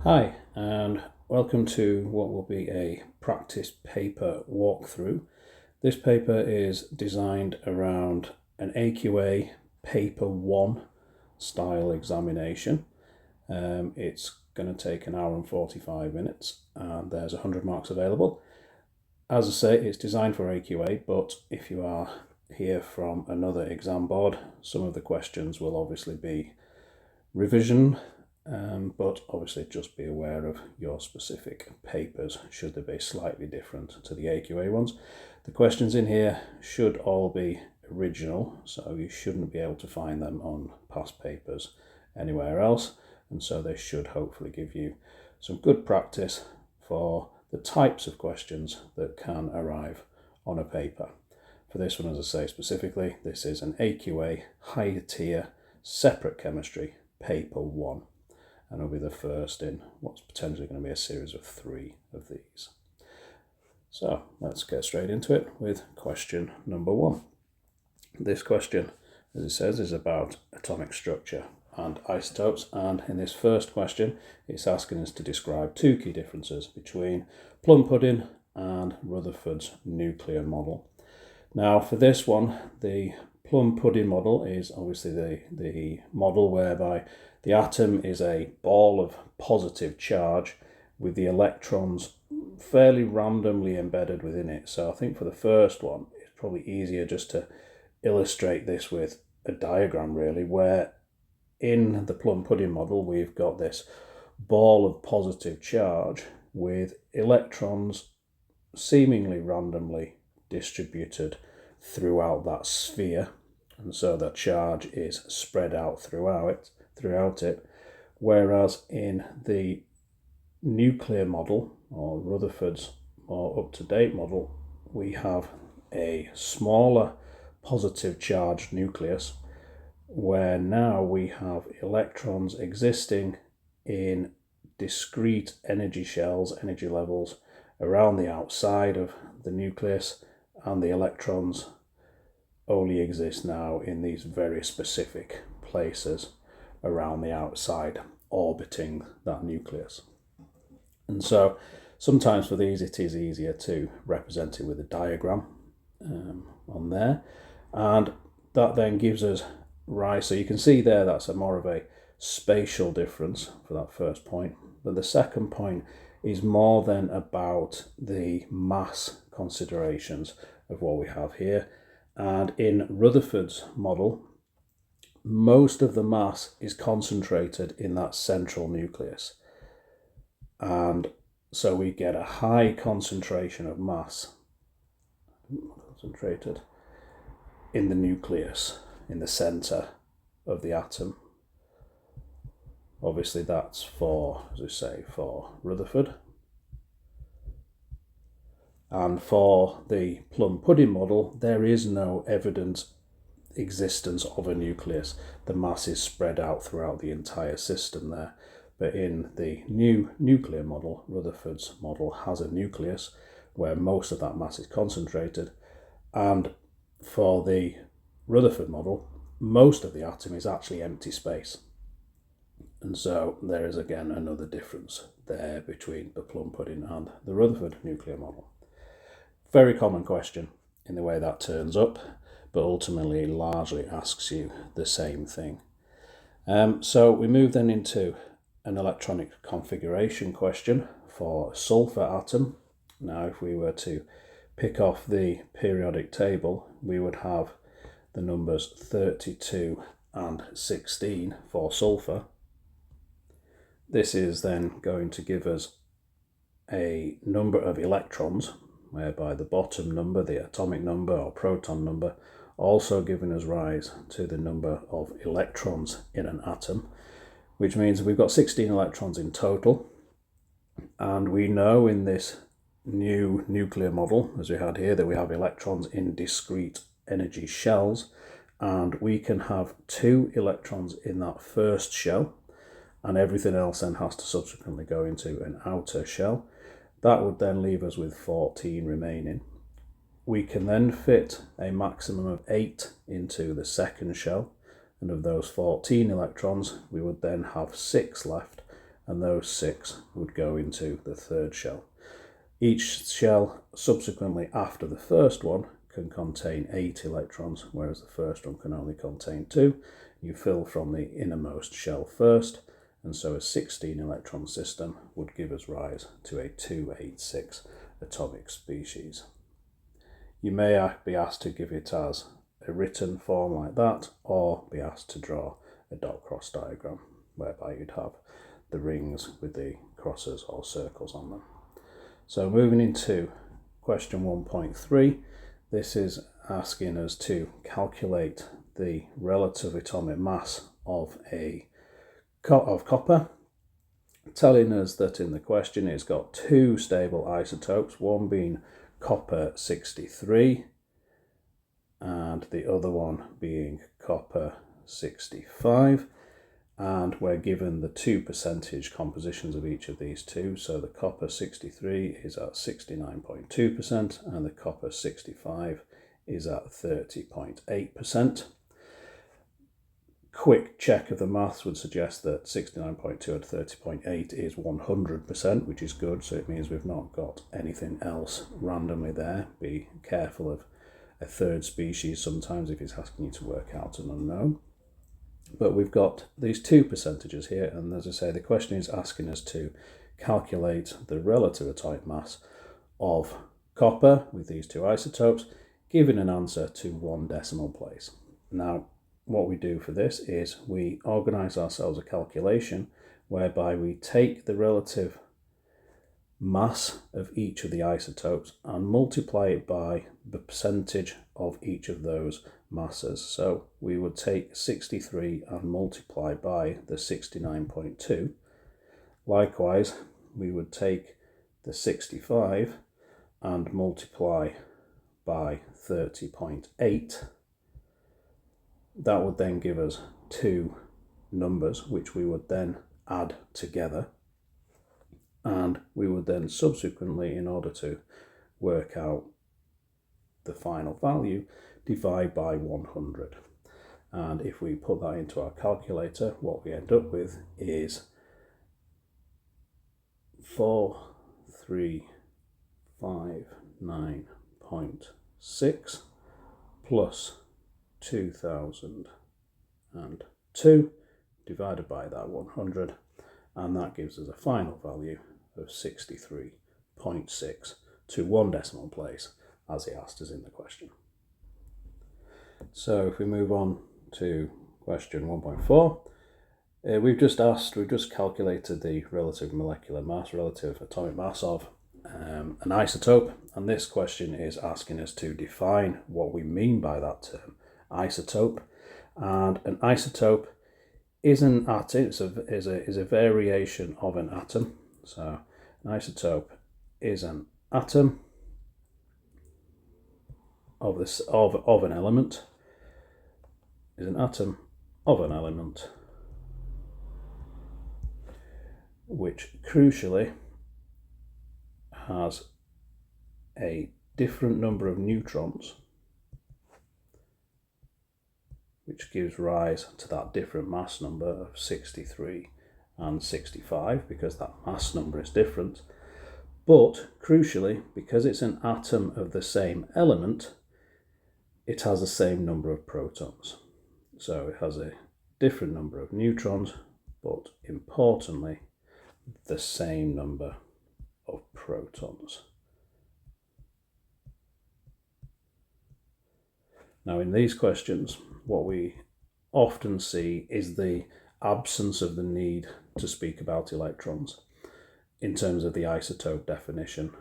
Hi, and welcome to what will be a practice paper walkthrough. This paper is designed around an AQA Paper 1 style examination. It's going to take an hour and 45 minutes, and there's 100 marks available. As I say, it's designed for AQA, but if you are here from another exam board, some of the questions will obviously be revision, but obviously just be aware of your specific papers should they be slightly different to the AQA ones. The questions in here should all be original, so you shouldn't be able to find them on past papers anywhere else, and so they should hopefully give you some good practice for the types of questions that can arrive on a paper. For this one, as I say specifically, this is an AQA higher tier separate chemistry Paper 1, and it'll be the first in what's potentially going to be a series of 3 of these. So let's get straight into it with question number 1. This question, as it says, is about atomic structure and isotopes, and in this first question it's asking us to describe 2 key differences between plum pudding and Rutherford's nuclear model. Now for this one, the plum pudding model is obviously the model whereby the atom is a ball of positive charge with the electrons fairly randomly embedded within it. So I think for the first one, it's probably easier just to illustrate this with a diagram really, where in the plum pudding model we've got this ball of positive charge with electrons seemingly randomly distributed throughout that sphere, and so the charge is spread out throughout it, whereas in the nuclear model, or Rutherford's more up-to-date model, we have a smaller positive charged nucleus where now we have electrons existing in discrete energy shells, energy levels around the outside of the nucleus, and the electrons only exist now in these very specific places around the outside orbiting that nucleus. And so sometimes for these it is easier to represent it with a diagram on there, and that then gives us rise. So you can see there that's more of a spatial difference for that first point, but the second point is more than about the mass considerations of what we have here. And in Rutherford's model, most of the mass is concentrated in that central nucleus, and so we get a high concentration of mass concentrated in the nucleus, in the center of the atom. Obviously that's for, as I say, for Rutherford. And for the plum pudding model, there is no evident existence of a nucleus. The mass is spread out throughout the entire system there. But in the new nuclear model, Rutherford's model has a nucleus where most of that mass is concentrated. And for the Rutherford model, most of the atom is actually empty space. And so there is again another difference there between the plum pudding and the Rutherford nuclear model. Very common question in the way that turns up, but ultimately largely asks you the same thing. So we move then into an electronic configuration question for a sulfur atom. Now if we were to pick off the periodic table, we would have the numbers 32 and 16 for sulfur. This is then going to give us a number of electrons, whereby the bottom number, the atomic number or proton number, also giving us rise to the number of electrons in an atom, which means we've got 16 electrons in total. And we know in this new nuclear model, as we had here, that we have electrons in discrete energy shells, and we can have 2 electrons in that first shell, and everything else then has to subsequently go into an outer shell. That would then leave us with 14 remaining. We can then fit a maximum of 8 into the second shell, and of those 14 electrons we would then have 6 left, and those 6 would go into the third shell. Each shell subsequently after the first one can contain 8 electrons, whereas the first one can only contain 2. You fill from the innermost shell first, and so a 16 electron system would give us rise to a 286 atomic species. You may be asked to give it as a written form like that, or be asked to draw a dot cross diagram whereby you'd have the rings with the crosses or circles on them. So moving into question 1.3, this is asking us to calculate the relative atomic mass of copper, telling us that in the question it's got 2 stable isotopes, one being copper 63 and the other one being copper 65, and we're given the 2% compositions of each of these two. So the copper 63 is at 69.2% and the copper 65 is at 30.8%. Quick check of the maths would suggest that 69.2 and 30.8 is 100%, which is good, so it means we've not got anything else randomly there. Be careful of a third species sometimes if it's asking you to work out an unknown. But we've got these 2 percentages here, and as I say, the question is asking us to calculate the relative atomic mass of copper with these 2 isotopes, giving an answer to 1 decimal place. Now, what we do for this is we organise ourselves a calculation whereby we take the relative mass of each of the isotopes and multiply it by the percentage of each of those masses. So we would take 63 and multiply by the 69.2. Likewise, we would take the 65 and multiply by 30.8. That would then give us 2 numbers which we would then add together, and we would then subsequently, in order to work out the final value, divide by 100. And if we put that into our calculator, what we end up with is 4359.6 plus 2002 divided by that 100, and that gives us a final value of 63.6 to 1 decimal place, as it asked us in the question. So if we move on to question 1.4, we've just calculated the relative molecular mass, relative atomic mass of an isotope, and this question is asking us to define what we mean by that term, isotope. And an isotope is an atom, is a variation of an atom. So an isotope is an atom of an element, is an atom of an element which crucially has a different number of neutrons, which gives rise to that different mass number of 63 and 65, because that mass number is different. But crucially, because it's an atom of the same element, it has the same number of protons. So it has a different number of neutrons, but importantly, the same number of protons. Now, in these questions, what we often see is the absence of the need to speak about electrons in terms of the isotope definition.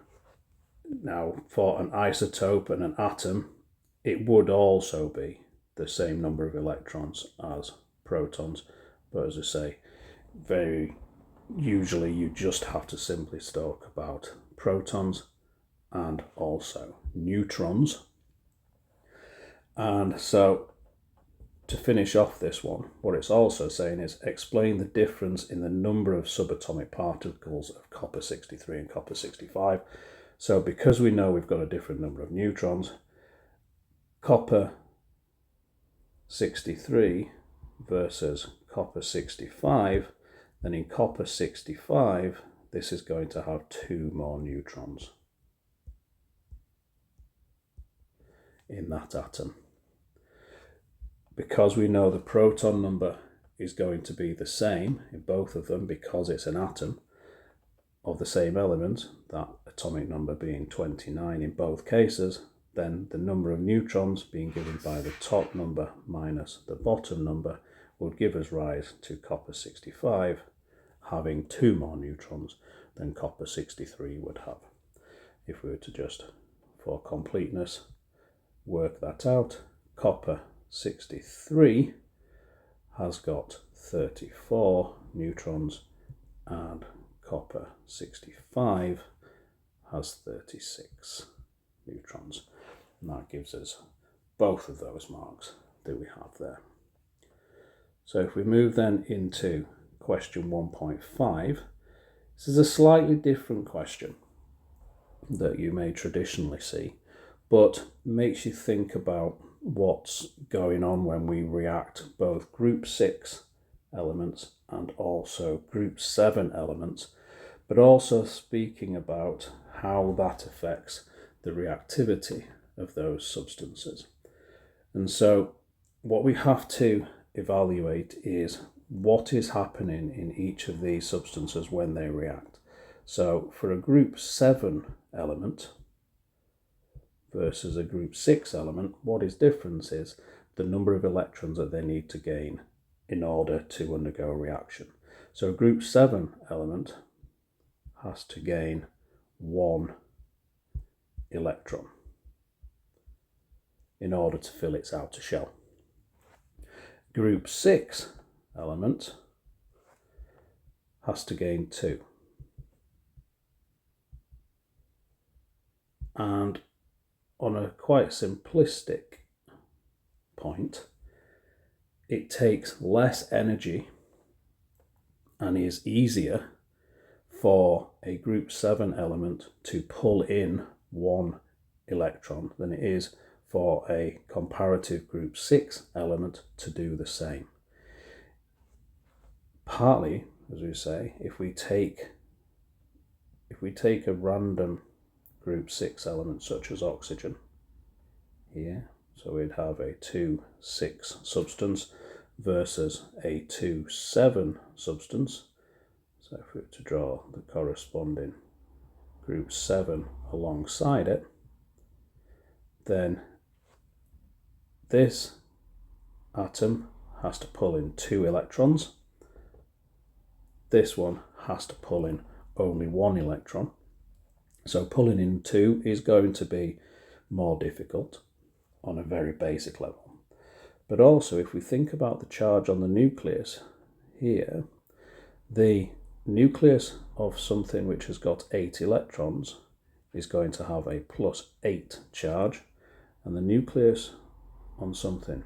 Now, for an isotope and an atom, it would also be the same number of electrons as protons, but as I say, very usually you just have to simply talk about protons and also neutrons. And so to finish off this one, what it's also saying is explain the difference in the number of subatomic particles of copper 63 and copper 65. So because we know we've got a different number of neutrons, copper 63 versus copper 65, then in copper 65, this is going to have 2 more neutrons in that atom. Because we know the proton number is going to be the same in both of them because it's an atom of the same element, that atomic number being 29 in both cases, then the number of neutrons being given by the top number minus the bottom number would give us rise to copper 65 having 2 more neutrons than copper 63 would have. If we were to just, for completeness, work that out, copper 63 has got 34 neutrons and copper 65 has 36 neutrons. And that gives us both of those marks that we have there. So if we move then into question 1.5, this is a slightly different question that you may traditionally see, but makes you think about what's going on when we react both group 6 elements and also group 7 elements, but also speaking about how that affects the reactivity of those substances. And so what we have to evaluate is what is happening in each of these substances when they react. So for a group 7 element versus a group 6 element, what is different is the number of electrons that they need to gain in order to undergo a reaction. So a group 7 element has to gain 1 electron in order to fill its outer shell. Group 6 element has to gain 2. And on a quite simplistic point, it takes less energy and is easier for a group 7 element to pull in 1 electron than it is for a comparative group 6 element to do the same. Partly, as we say, if we take a random group 6 element such as oxygen here, so we'd have a 2,6 substance versus a 2,7 substance. So if we were to draw the corresponding group 7 alongside it, then this atom has to pull in 2 electrons. This one has to pull in only 1 electron. So pulling in 2 is going to be more difficult on a very basic level. But also, if we think about the charge on the nucleus here, the nucleus of something which has got 8 electrons is going to have a +8 charge, and the nucleus on something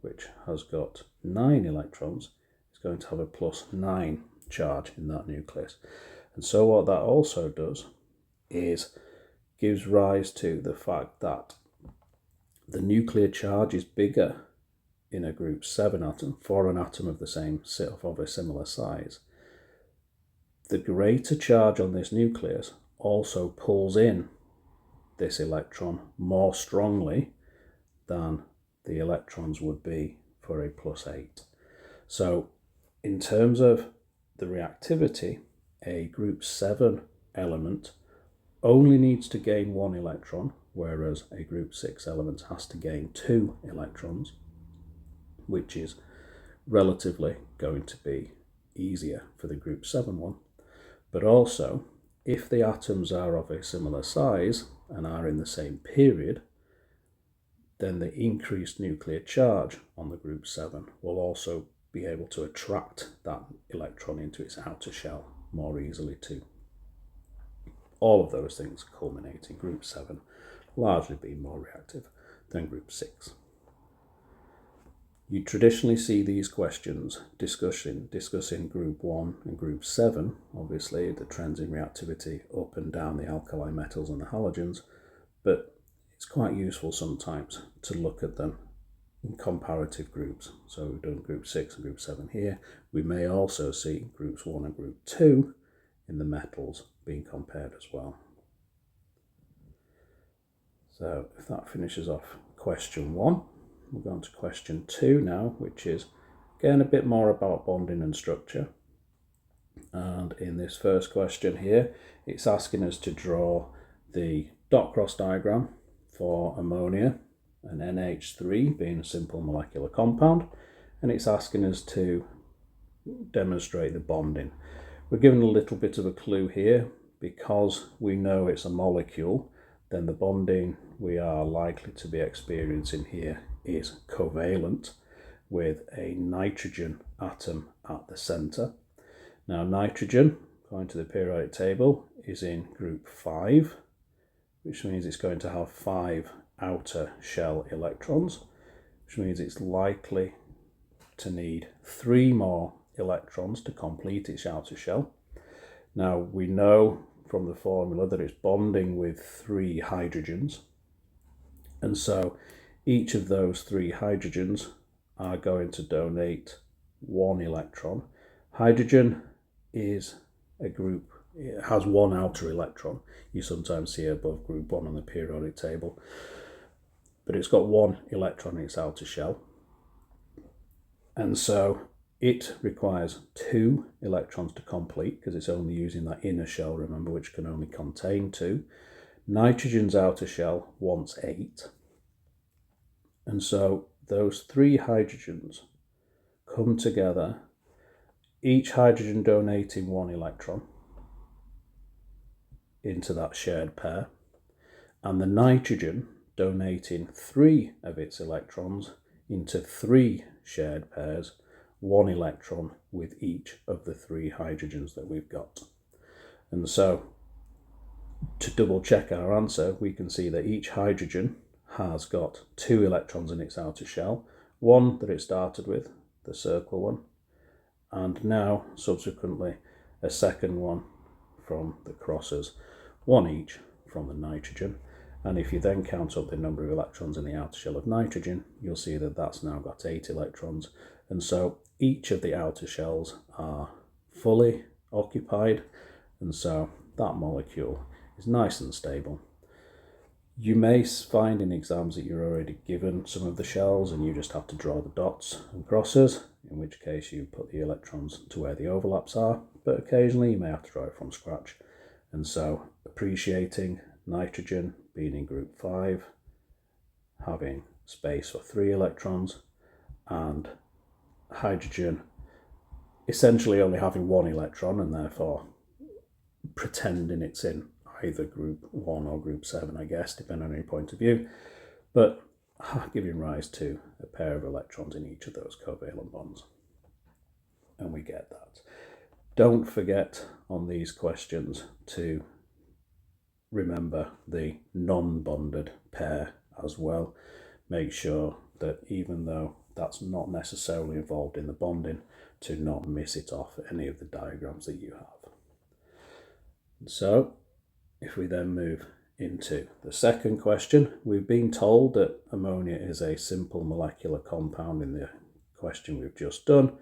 which has got 9 electrons is going to have a +9 charge in that nucleus. And so what that also does is gives rise to the fact that the nuclear charge is bigger in a group 7 atom for an atom of the same of a similar size. The greater charge on this nucleus also pulls in this electron more strongly than the electrons would be for a +8. So in terms of the reactivity, a group 7 element only needs to gain 1 electron, whereas a group 6 element has to gain 2 electrons, which is relatively going to be easier for the group 7 one. But also, if the atoms are of a similar size and are in the same period, then the increased nuclear charge on the group 7 will also be able to attract that electron into its outer shell more easily too. All of those things culminate in group 7 largely being more reactive than group 6. You traditionally see these questions discussing group 1 and group 7, obviously the trends in reactivity up and down the alkali metals and the halogens, but it's quite useful sometimes to look at them in comparative groups. So we've done group 6 and group 7 here, We may also see groups 1 and group 2 in the metals being compared as well. So if that finishes off question 1, we'll go on to question 2 now, which is again a bit more about bonding and structure. And in this first question here, it's asking us to draw the dot cross diagram for ammonia and NH3 being a simple molecular compound, and it's asking us to demonstrate the bonding. We're given a little bit of a clue here. Because we know it's a molecule, then the bonding we are likely to be experiencing here is covalent, with a nitrogen atom at the centre. Now nitrogen, according to the periodic table, is in group 5, which means it's going to have 5 outer shell electrons, which means it's likely to need 3 more electrons to complete its outer shell. Now we know from the formula that it's bonding with 3 hydrogens, and so each of those 3 hydrogens are going to donate 1 electron. Hydrogen is a group, it has 1 outer electron. You sometimes see it above group 1 on the periodic table, but it's got 1 electron in its outer shell, and so it requires 2 electrons to complete because it's only using that inner shell, remember, which can only contain 2. Nitrogen's outer shell wants 8. And so those 3 hydrogens come together, each hydrogen donating 1 electron into that shared pair, and the nitrogen donating 3 of its electrons into 3 shared pairs, 1 electron with each of the 3 hydrogens that we've got. And so to double check our answer, we can see that each hydrogen has got 2 electrons in its outer shell, 1 that it started with, the circle one, and now subsequently a second one from the crosses, 1 each from the nitrogen. And if you then count up the number of electrons in the outer shell of nitrogen, you'll see that that's now got 8 electrons. And so each of the outer shells are fully occupied, and so that molecule is nice and stable. You may find in exams that you're already given some of the shells and you just have to draw the dots and crosses, in which case you put the electrons to where the overlaps are, but occasionally you may have to draw it from scratch. And so appreciating nitrogen being in group 5, having space for 3 electrons, and hydrogen essentially only having 1 electron, and therefore pretending it's in either group 1 or group 7, I guess, depending on your point of view, but giving rise to a pair of electrons in each of those covalent bonds. And we get that. Don't forget on these questions to remember the non-bonded pair as well. Make sure that even though that's not necessarily involved in the bonding, to not miss it off any of the diagrams that you have. So if we then move into the second question, we've been told that ammonia is a simple molecular compound in the question we've just done,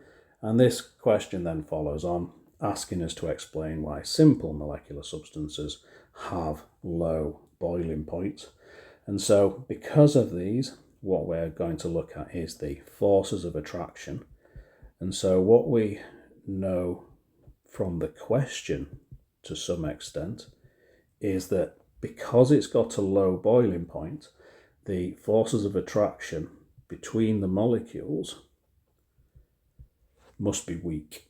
and this question then follows on, asking us to explain why simple molecular substances have low boiling points. And so because of these, what we're going to look at is the forces of attraction. And so what we know from the question to some extent is that because it's got a low boiling point, the forces of attraction between the molecules must be weak.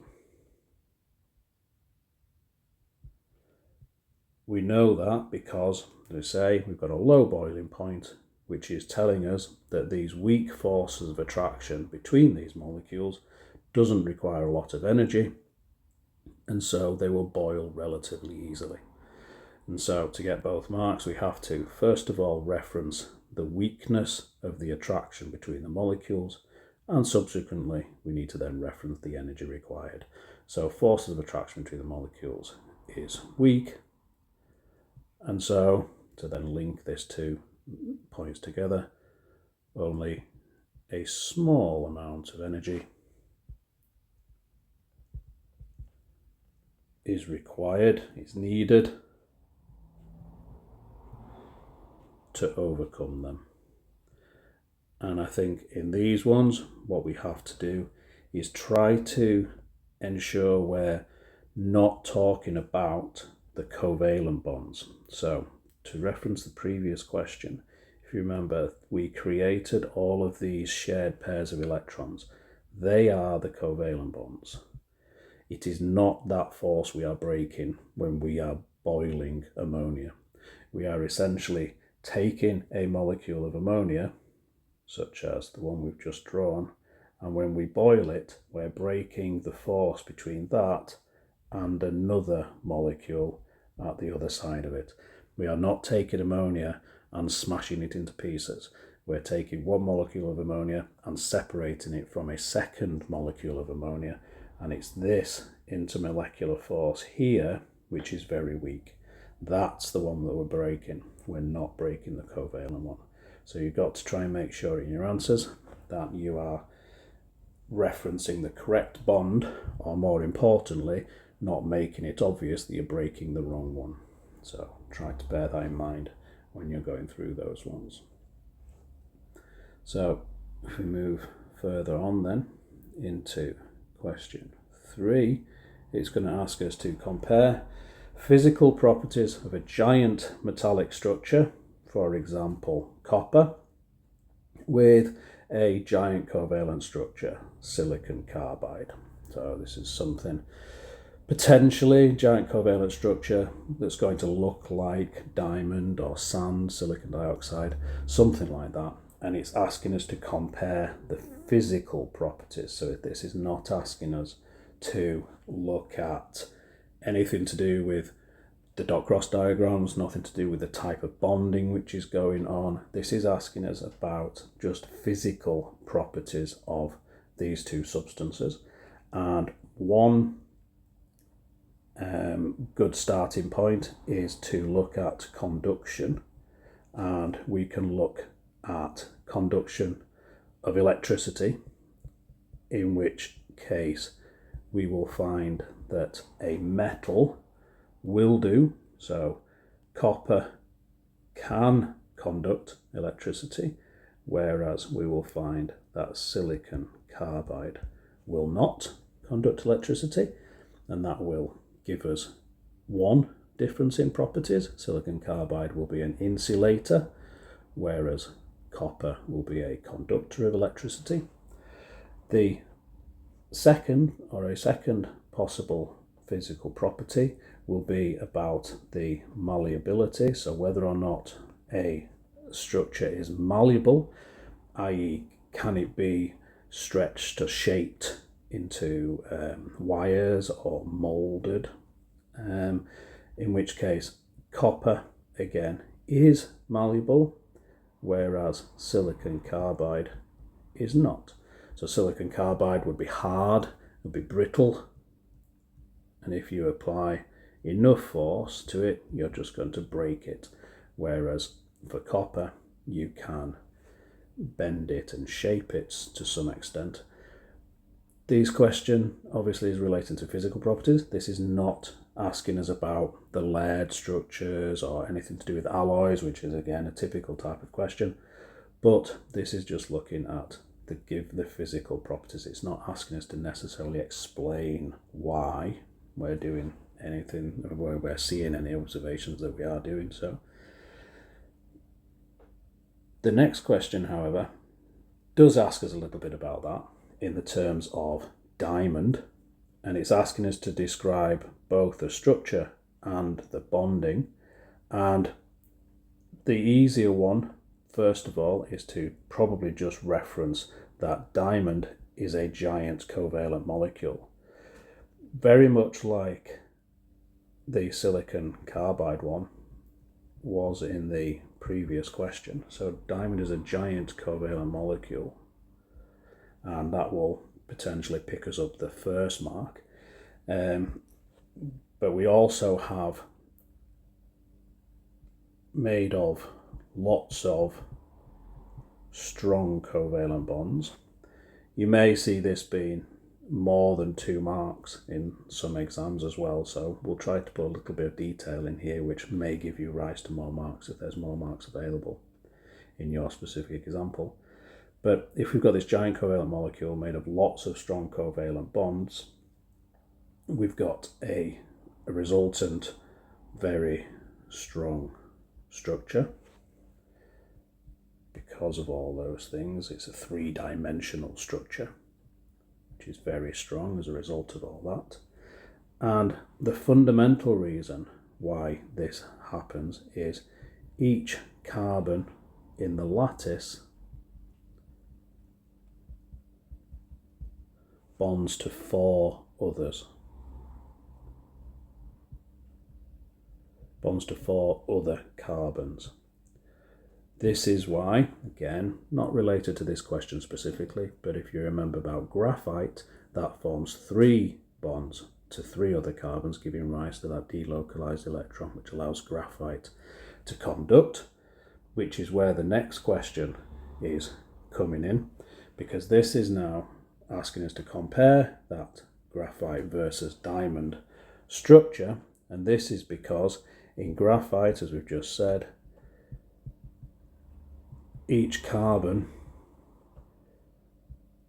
We know that because, as I say, we've got a low boiling point, which is telling us that these weak forces of attraction between these molecules doesn't require a lot of energy, and so they will boil relatively easily. And so to get both marks, we have to first of all reference the weakness of the attraction between the molecules, and subsequently we need to then reference the energy required. So forces of attraction between the molecules is weak, and so to then link these 2 points together, only a small amount of energy is required, is needed to overcome them. And I think in these ones, what we have to do is try to ensure we're not talking about the covalent bonds. So to reference the previous question, if you remember, we created all of these shared pairs of electrons. They are the covalent bonds. It is not that force we are breaking when we are boiling ammonia. We are essentially taking a molecule of ammonia, such as the one we've just drawn, and when we boil it, we're breaking the force between that and another molecule at the other side of it. We are not taking ammonia and smashing it into pieces. We're taking one molecule of ammonia and separating it from a second molecule of ammonia, and it's this intermolecular force here which is very weak. That's the one that we're breaking. We're not breaking the covalent one. So you've got to try and make sure in your answers that you are referencing the correct bond, or more importantly, not making it obvious that you're breaking the wrong one. So try to bear that in mind when you're going through those ones. So if we move further on then into question 3, it's going to ask us to compare physical properties of a giant metallic structure, for example copper, with a giant covalent structure, silicon carbide. So this is something potentially giant covalent structure that's going to look like diamond or sand, silicon dioxide, something like that. And it's asking us to compare the physical properties. So this is not asking us to look at anything to do with the dot cross diagrams, nothing to do with the type of bonding which is going on. This is asking us about just physical properties of these two substances. And one good starting point is to look at conduction, and we can look at conduction of electricity, in which case we will find that a metal will do. So copper can conduct electricity, whereas we will find that silicon carbide will not conduct electricity, and that will give us one difference in properties. Silicon carbide will be an insulator, whereas copper will be a conductor of electricity. The second possible physical property will be about the malleability, so whether or not a structure is malleable, i.e. can it be stretched or shaped into wires or moulded, in which case copper again is malleable, whereas silicon carbide is not. So silicon carbide would be hard, would be brittle, and if you apply enough force to it, you're just going to break it. Whereas for copper, you can bend it and shape it to some extent. This question obviously is relating to physical properties. This is not asking us about the layered structures or anything to do with alloys, which is again a typical type of question. But this is just looking at the physical properties. It's not asking us to necessarily explain why we're doing anything, or where we're seeing any observations that we are doing so. The next question, however, does ask us a little bit about that in the terms of diamond, and it's asking us to describe both the structure and the bonding. And the easier one, first of all, is to probably just reference that diamond is a giant covalent molecule, very much like the silicon carbide one was in the previous question. So diamond is a giant covalent molecule, and that will potentially pick us up the first mark. But we also have made of lots of strong covalent bonds. You may see this being more than 2 marks in some exams as well, so we'll try to put a little bit of detail in here which may give you rise to more marks if there's more marks available in your specific example. But if we've got this giant covalent molecule made of lots of strong covalent bonds, we've got a resultant very strong structure. Because of all those things, it's a 3-dimensional structure, which is very strong as a result of all that. And the fundamental reason why this happens is each carbon in the lattice bonds to 4 others. Bonds to 4 other carbons. This is why, again, not related to this question specifically, but if you remember about graphite, that forms 3 bonds to 3 other carbons, giving rise to that delocalized electron, which allows graphite to conduct, which is where the next question is coming in, because this is now asking us to compare that graphite versus diamond structure, and this is because in graphite, as we've just said, each carbon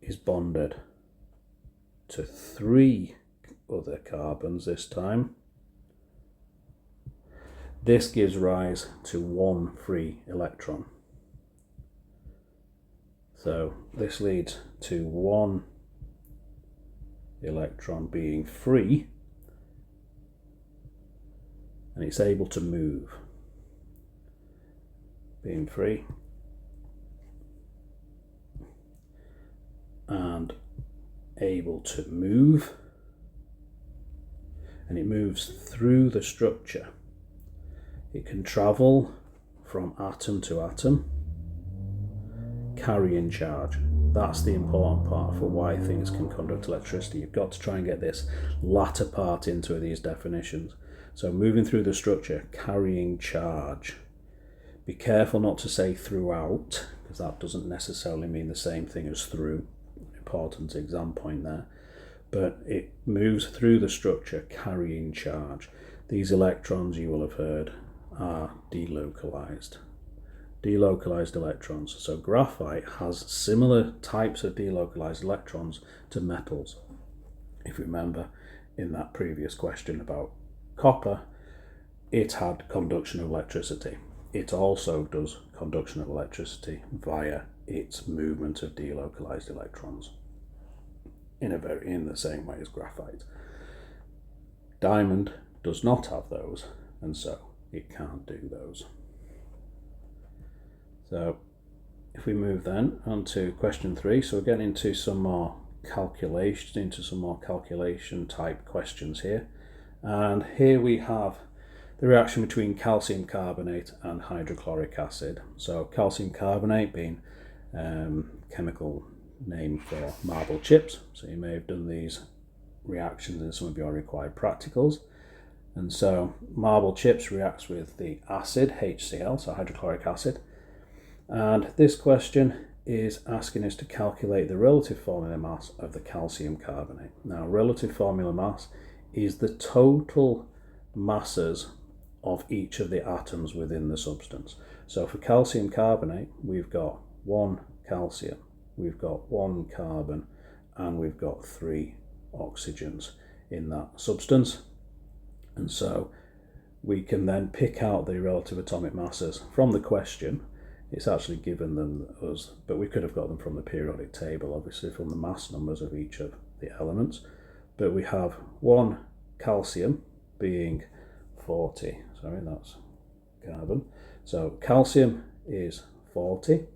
is bonded to 3 other carbons this time. This gives rise to 1 free electron. So this leads to 1 electron being free, and it's able to move. Being free and able to move, and it moves through the structure. It can travel from atom to atom, carrying charge. That's the important part for why things can conduct electricity. You've got to try and get this latter part into these definitions. So moving through the structure, carrying charge. Be careful not to say throughout, because that doesn't necessarily mean the same thing as through. Important exam point there. But it moves through the structure carrying charge. These electrons, you will have heard, are delocalized. Delocalized electrons. So graphite has similar types of delocalized electrons to metals. If you remember in that previous question about copper, it had conduction of electricity. It also does conduction of electricity via its movement of delocalized electrons in the same way as graphite. Diamond does not have those, and so it can't do those. So if we move then on to question 3, so we're getting into some more calculation type questions here. And here we have the reaction between calcium carbonate and hydrochloric acid. So calcium carbonate being chemical name for marble chips. So you may have done these reactions in some of your required practicals. And so marble chips reacts with the acid HCl, so hydrochloric acid. And this question is asking us to calculate the relative formula mass of the calcium carbonate. Now, relative formula mass is the total masses of each of the atoms within the substance. So for calcium carbonate, we've got 1 calcium, we've got 1 carbon, and we've got 3 oxygens in that substance. And so we can then pick out the relative atomic masses from the question. It's actually given them us, but we could have got them from the periodic table, obviously from the mass numbers of each of the elements. But we have 1 calcium being 40, sorry, that's carbon. So calcium is 40,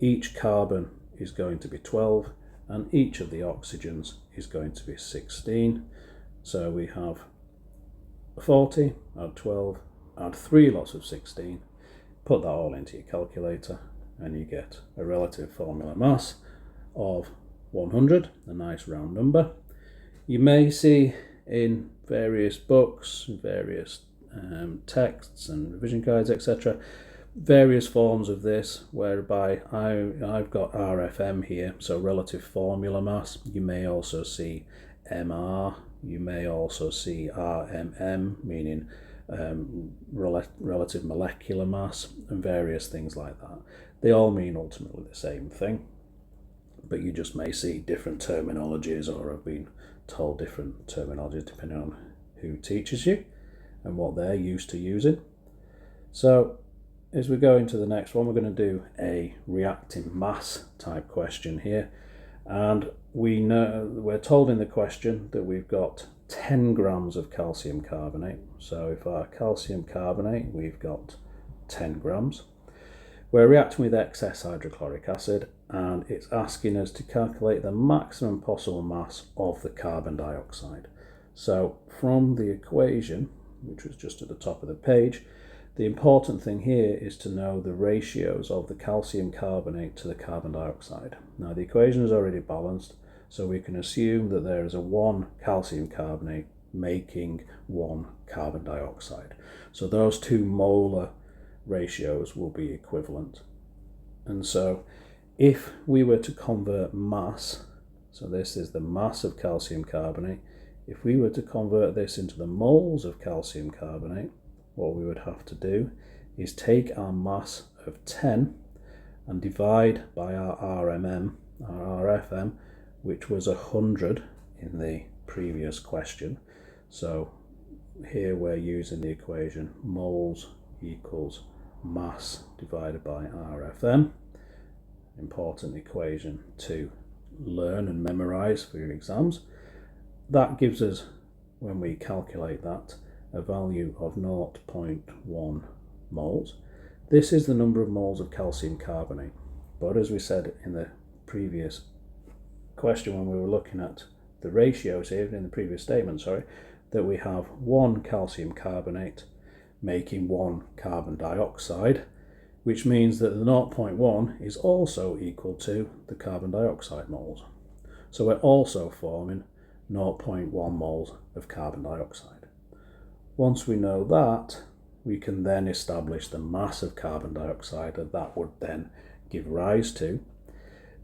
each carbon is going to be 12, and each of the oxygens is going to be 16. So we have 40, add 12, add 3 lots of 16, put that all into your calculator, and you get a relative formula mass of 100, a nice round number. You may see in various books, various texts and revision guides, etc., Various forms of this, whereby I've got RFM here, so relative formula mass. You may also see MR, you may also see RMM, meaning relative molecular mass, and various things like that. They all mean ultimately the same thing, but you just may see different terminologies or have been told different terminologies depending on who teaches you and what they're used to using. So as we go into the next one, we're going to do a reacting mass type question here, and we're told in the question that we've got 10 grams of calcium carbonate. So if our calcium carbonate, we've got 10 grams. We're reacting with excess hydrochloric acid, and it's asking us to calculate the maximum possible mass of the carbon dioxide. So from the equation, which was just at the top of the page, the important thing here is to know the ratios of the calcium carbonate to the carbon dioxide. Now the equation is already balanced, so we can assume that there is a 1 calcium carbonate making 1 carbon dioxide. So those two molar ratios will be equivalent. And so if we were to convert mass, so this is the mass of calcium carbonate, if we were to convert this into the moles of calcium carbonate, what we would have to do is take our mass of 10 and divide by our RMM, our RFM, which was 100 in the previous question. So here we're using the equation moles equals mass divided by RFM. Important equation to learn and memorize for your exams. That gives us, when we calculate that, a value of 0.1 moles. This is the number of moles of calcium carbonate, but as we said in the previous question when we were looking at the ratios here in the previous statement, that we have 1 calcium carbonate making 1 carbon dioxide, which means that the 0.1 is also equal to the carbon dioxide moles. So we're also forming 0.1 moles of carbon dioxide. Once we know that, we can then establish the mass of carbon dioxide that would then give rise to,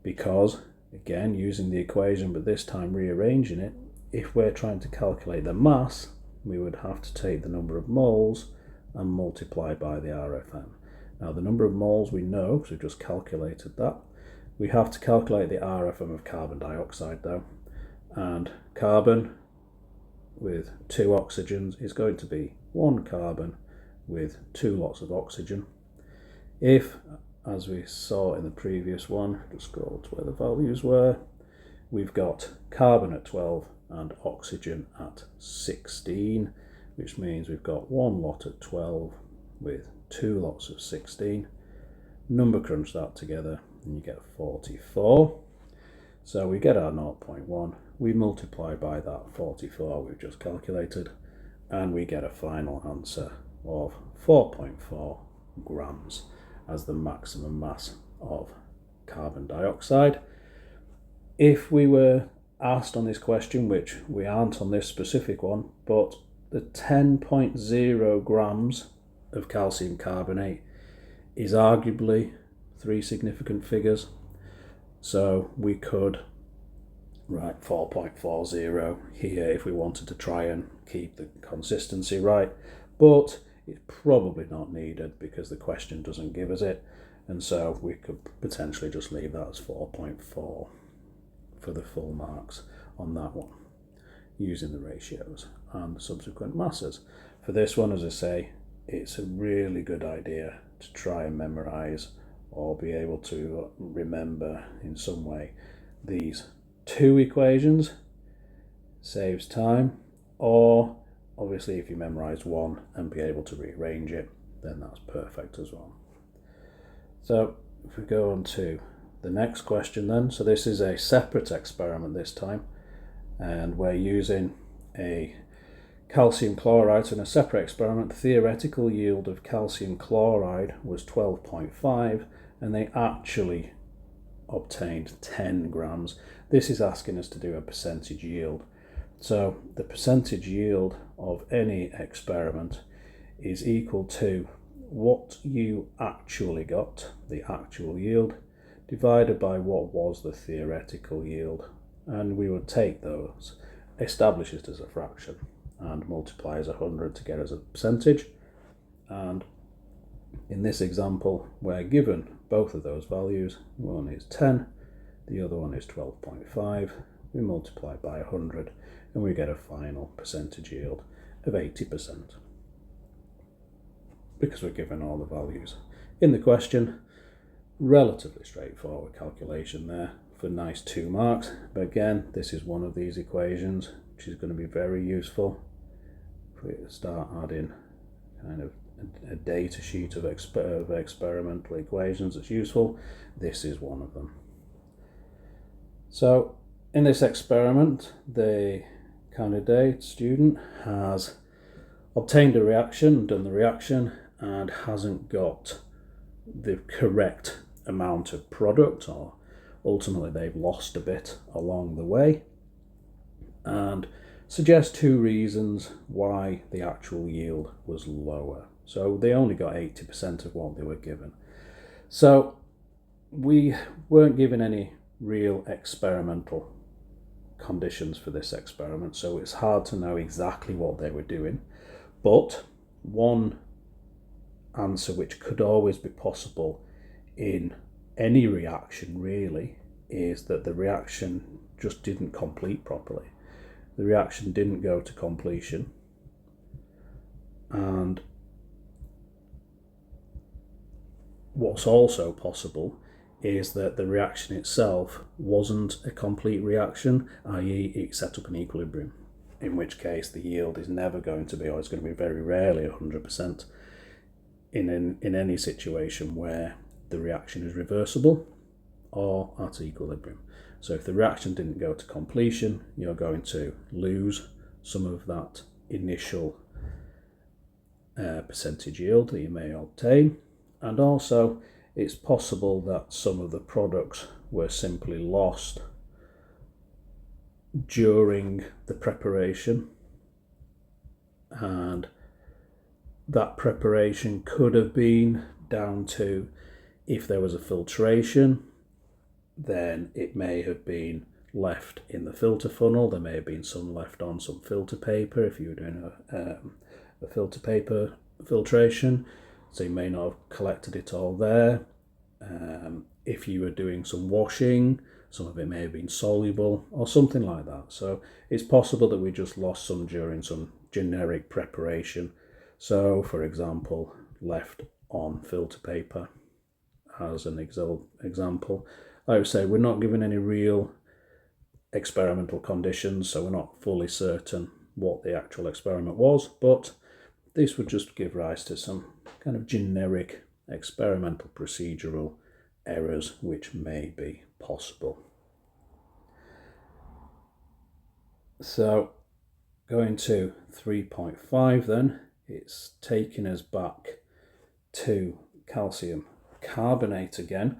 because, again, using the equation, but this time rearranging it, if we're trying to calculate the mass, we would have to take the number of moles and multiply by the RFM. Now, the number of moles we know, because we've just calculated that. We have to calculate the RFM of carbon dioxide, though, and carbon with 2 oxygens is going to be 1 carbon with 2 lots of oxygen. If, as we saw in the previous one, just scroll to where the values were, we've got carbon at 12 and oxygen at 16, which means we've got 1 lot at 12 with 2 lots of 16. Number crunch that together and you get 44. So we get our 0.1, we multiply by that 44 we've just calculated, and we get a final answer of 4.4 grams as the maximum mass of carbon dioxide. If we were asked on this question, which we aren't on this specific one, but the 10.0 grams of calcium carbonate is arguably 3 significant figures. So we could write 4.40 here if we wanted to try and keep the consistency right, but it's probably not needed because the question doesn't give us it, and so we could potentially just leave that as 4.4 for the full marks on that one, using the ratios and the subsequent masses. For this one, as I say, it's a really good idea to try and memorize or be able to remember in some way these 2 equations. Saves time, or obviously if you memorize one and be able to rearrange it, then that's perfect as well. So if we go on to the next question then, so this is a separate experiment this time, and we're using a calcium chloride. So in a separate experiment, the theoretical yield of calcium chloride was 12.5 and they actually obtained 10 grams. This is asking us to do a percentage yield. So the percentage yield of any experiment is equal to what you actually got, the actual yield, divided by what was the theoretical yield. And we would take those, establish it as a fraction, and multiply as 100 to get as a percentage. And in this example, we're given both of those values. One is 10, the other one is 12.5. We multiply by 100 and we get a final percentage yield of 80%. Because we're given all the values in the question. Relatively straightforward calculation there for nice 2 marks. But again, this is one of these equations which is going to be very useful if we start adding kind of a data sheet of experimental equations that's useful. This is one of them. So in this experiment, the candidate student has obtained a reaction, done the reaction, and hasn't got the correct amount of product, or ultimately they've lost a bit along the way, and suggest 2 reasons why the actual yield was lower. So they only got 80% of what they were given. So we weren't given any real experimental conditions for this experiment, so it's hard to know exactly what they were doing. But one answer which could always be possible in any reaction really is that the reaction just didn't complete properly. The reaction didn't go to completion, and what's also possible is that the reaction itself wasn't a complete reaction, i.e. it set up an equilibrium, in which case the yield is never going to be, or it's going to be very rarely 100% in any situation where the reaction is reversible or at equilibrium. So if the reaction didn't go to completion, you're going to lose some of that initial percentage yield that you may obtain. And also it's possible that some of the products were simply lost during the preparation, and that preparation could have been down to, if there was a filtration, then it may have been left in the filter funnel. There may have been some left on some filter paper if you were doing a filter paper filtration, so you may not have collected it all there. If you were doing some washing, some of it may have been soluble or something like that. So it's possible that we just lost some during some generic preparation. So for example, left on filter paper as an example. I would say we're not given any real experimental conditions, so we're not fully certain what the actual experiment was, but this would just give rise to some kind of generic experimental procedural errors which may be possible. So going to 3.5 then, it's taking us back to calcium carbonate again,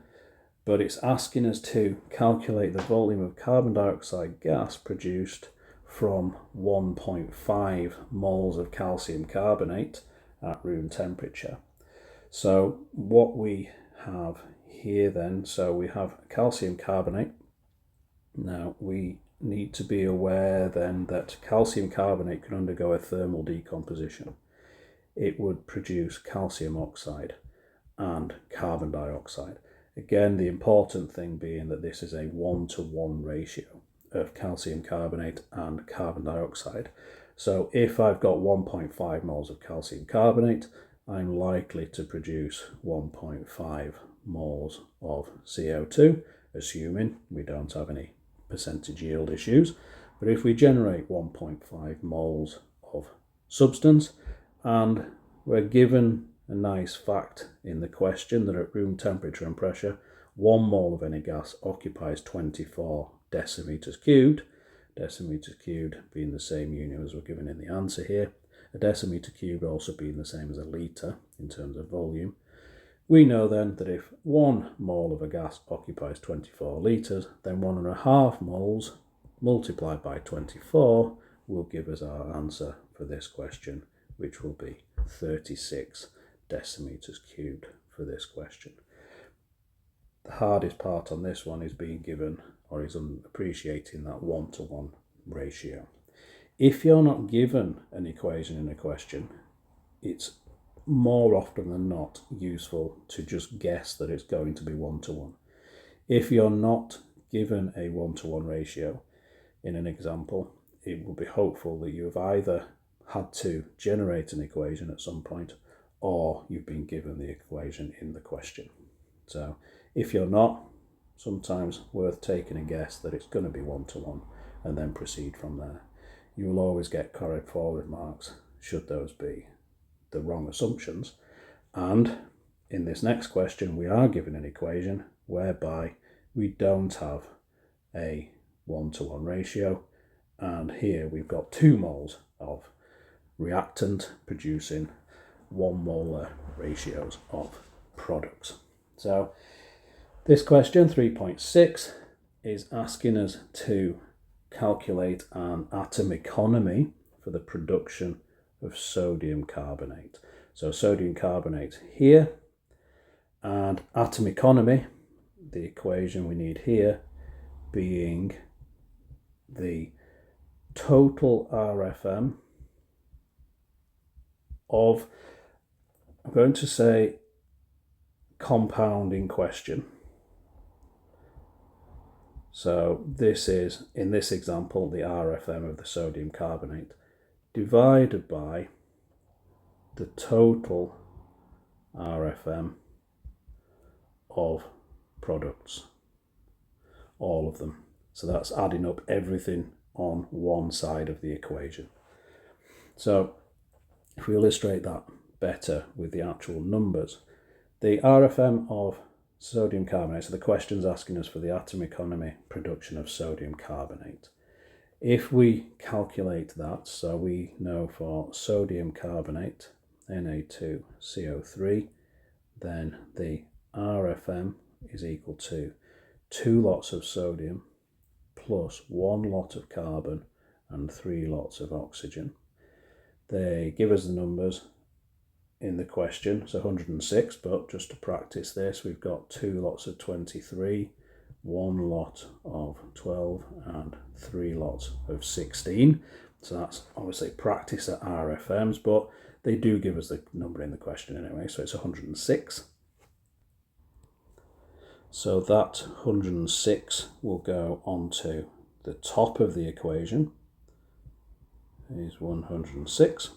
but it's asking us to calculate the volume of carbon dioxide gas produced from 1.5 moles of calcium carbonate at room temperature. So what we have here then, so we have calcium carbonate. Now we need to be aware then that calcium carbonate can undergo a thermal decomposition. It would produce calcium oxide and carbon dioxide. Again, the important thing being that this is a 1-to-1 ratio of calcium carbonate and carbon dioxide. So if I've got 1.5 moles of calcium carbonate, I'm likely to produce 1.5 moles of CO2, assuming we don't have any percentage yield issues. But if we generate 1.5 moles of substance, and we're given a nice fact in the question that at room temperature and pressure, 1 mole of any gas occupies 24 decimeters cubed, decimeters cubed being the same unit as we're given in the answer here, a decimeter cubed also being the same as a litre in terms of volume. We know then that if 1 mole of a gas occupies 24 litres, then 1.5 moles multiplied by 24 will give us our answer for this question, which will be 36 decimeters cubed for this question. The hardest part on this one is being given, or is appreciating that 1-to-1 ratio. If you're not given an equation in a question, it's more often than not useful to just guess that it's going to be 1-to-1. If you're not given a 1-to-1 ratio in an example, it will be hopeful that you have either had to generate an equation at some point, or you've been given the equation in the question. So if you're not, sometimes worth taking a guess that it's going to be 1-to-1 and then proceed from there. You will always get correct forward marks should those be the wrong assumptions. And in this next question, we are given an equation whereby we don't have a 1-to-1 ratio, and here we've got 2 moles of reactant producing 1 molar ratios of products. So this question 3.6 is asking us to calculate an atom economy for the production of sodium carbonate. So sodium carbonate here, and atom economy, the equation we need here being the total RFM of, I'm going to say, compound in question. So this is, in this example, the RFM of the sodium carbonate divided by the total RFM of products, all of them. So that's adding up everything on one side of the equation. So if we illustrate that better with the actual numbers, the RFM of sodium carbonate, so the question's asking us for the atom economy production of sodium carbonate. If we calculate that, so we know for sodium carbonate, Na2CO3, then the RFM is equal to 2 lots of sodium plus 1 lot of carbon and 3 lots of oxygen. They give us the numbers in the question, so 106, but just to practice this, we've got 2 lots of 23, 1 lot of 12 and 3 lots of 16. So that's obviously practice at RFMs, but they do give us the number in the question anyway, so it's 106. So that 106 will go onto the top of the equation, is 106.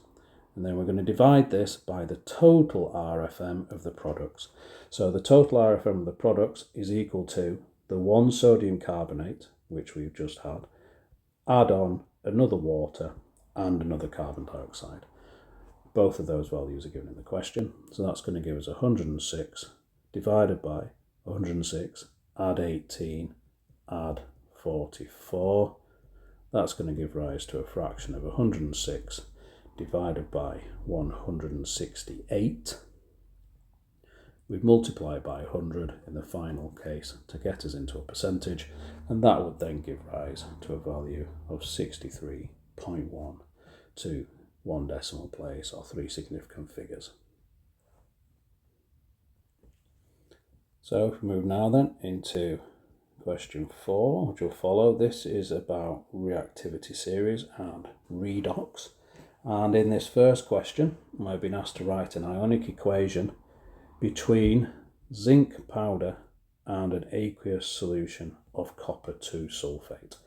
And then we're going to divide this by the total RFM of the products. So the total RFM of the products is equal to the 1 sodium carbonate, which we've just had, add on another water and another carbon dioxide. Both of those values are given in the question. So that's going to give us 106 divided by 106, add 18, add 44. That's going to give rise to a fraction of 106 divided by 168. We'd multiply by 100 in the final case to get us into a percentage, and that would then give rise to a value of 63.1 to 1 decimal place, or 3 significant figures. So if we move now then into question 4, which will follow, this is about reactivity series and redox. And in this first question, I've been asked to write an ionic equation between zinc powder and an aqueous solution of copper 2 sulfate.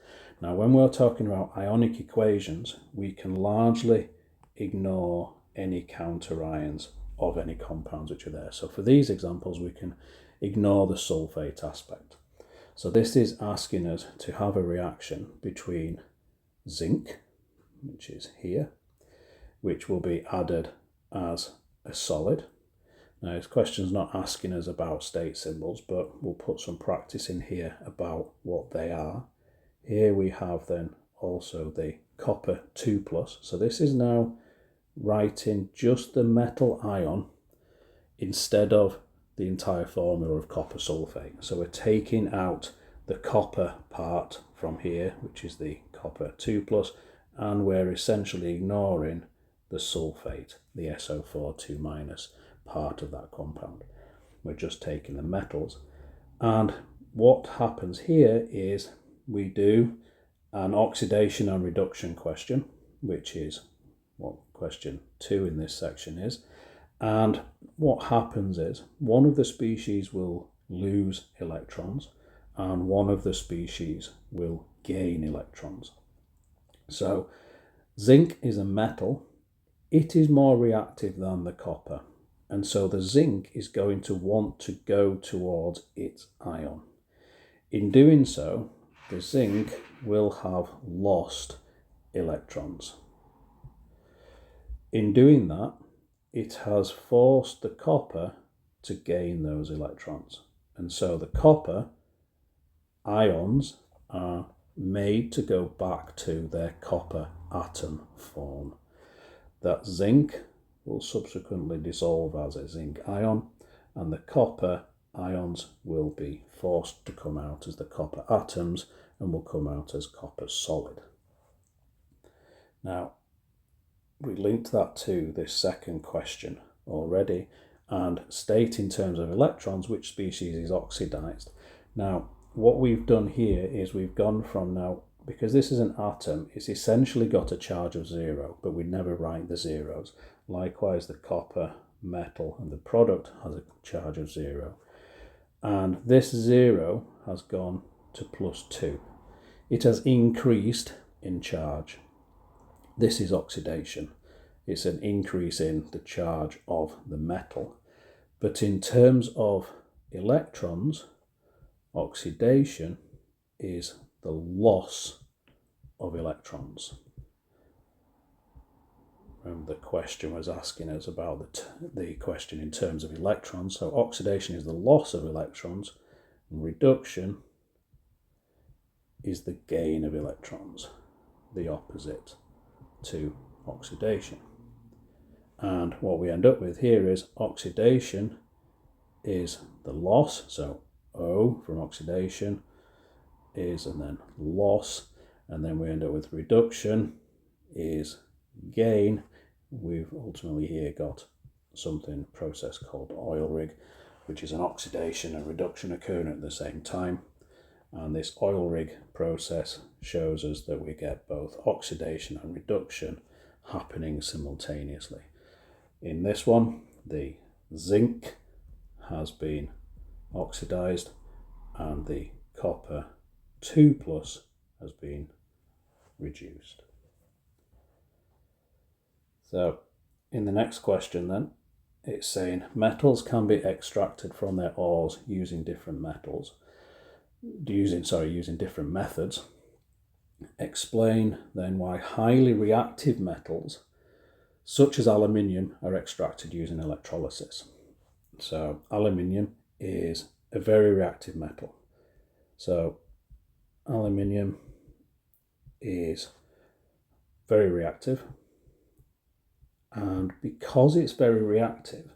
Now, when we're talking about ionic equations, we can largely ignore any counter ions of any compounds which are there. So for these examples, we can ignore the sulfate aspect. So this is asking us to have a reaction between zinc, which is here, which will be added as a solid. Now, this question's not asking us about state symbols, but we'll put some practice in here about what they are. Here we have then also the copper 2+. So this is now writing just the metal ion instead of the entire formula of copper sulfate. So we're taking out the copper part from here, which is the copper 2+, and we're essentially ignoring the sulfate, the SO4 2-, part of that compound. We're just taking the metals. And what happens here is we do an oxidation and reduction question, which is what question 2 in this section is. And what happens is one of the species will lose electrons and one of the species will gain electrons. So zinc is a metal. It is more reactive than the copper. And so the zinc is going to want to go towards its ion. In doing so, the zinc will have lost electrons. In doing that, it has forced the copper to gain those electrons. And so the copper ions are made to go back to their copper atom form. That zinc will subsequently dissolve as a zinc ion, and the copper ions will be forced to come out as the copper atoms and will come out as copper solid. Now, we linked that to this second question already and state in terms of electrons which species is oxidized. Now, what we've done here is we've gone from now, because this is an atom, it's essentially got a charge of 0, but we never write the zeros. Likewise, the copper metal and the product has a charge of 0. And this 0 has gone to +2. It has increased in charge. This is oxidation. It's an increase in the charge of the metal. But in terms of electrons, oxidation is the loss of electrons. The question was asking us about the question in terms of electrons. So oxidation is the loss of electrons, and reduction is the gain of electrons, the opposite to oxidation. And what we end up with here is oxidation is the loss, so O from oxidation is, and then loss, and then we end up with reduction is gain. We've ultimately here got something process called oil rig, which is an oxidation and reduction occurring at the same time. And this oil rig process shows us that we get both oxidation and reduction happening simultaneously. In this one, the zinc has been oxidized and the copper 2+ has been reduced. So in the next question then, it's saying metals can be extracted from their ores using different different methods. Explain then why highly reactive metals such as aluminium are extracted using electrolysis. So aluminium is a very reactive metal. So aluminium is very reactive, and because it's very reactive,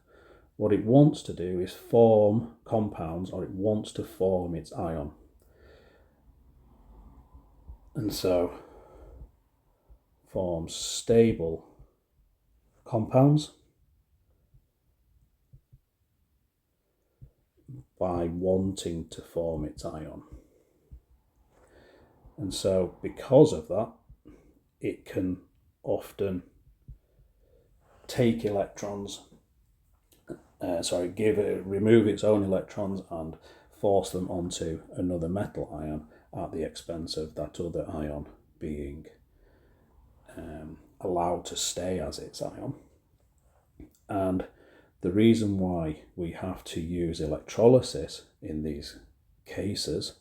what it wants to do is form compounds, or it wants to form its ion. And so forms stable compounds by wanting to form its ion. And so because of that, it can often take electrons, remove its own electrons and force them onto another metal ion at the expense of that other ion being allowed to stay as its ion. And the reason why we have to use electrolysis in these cases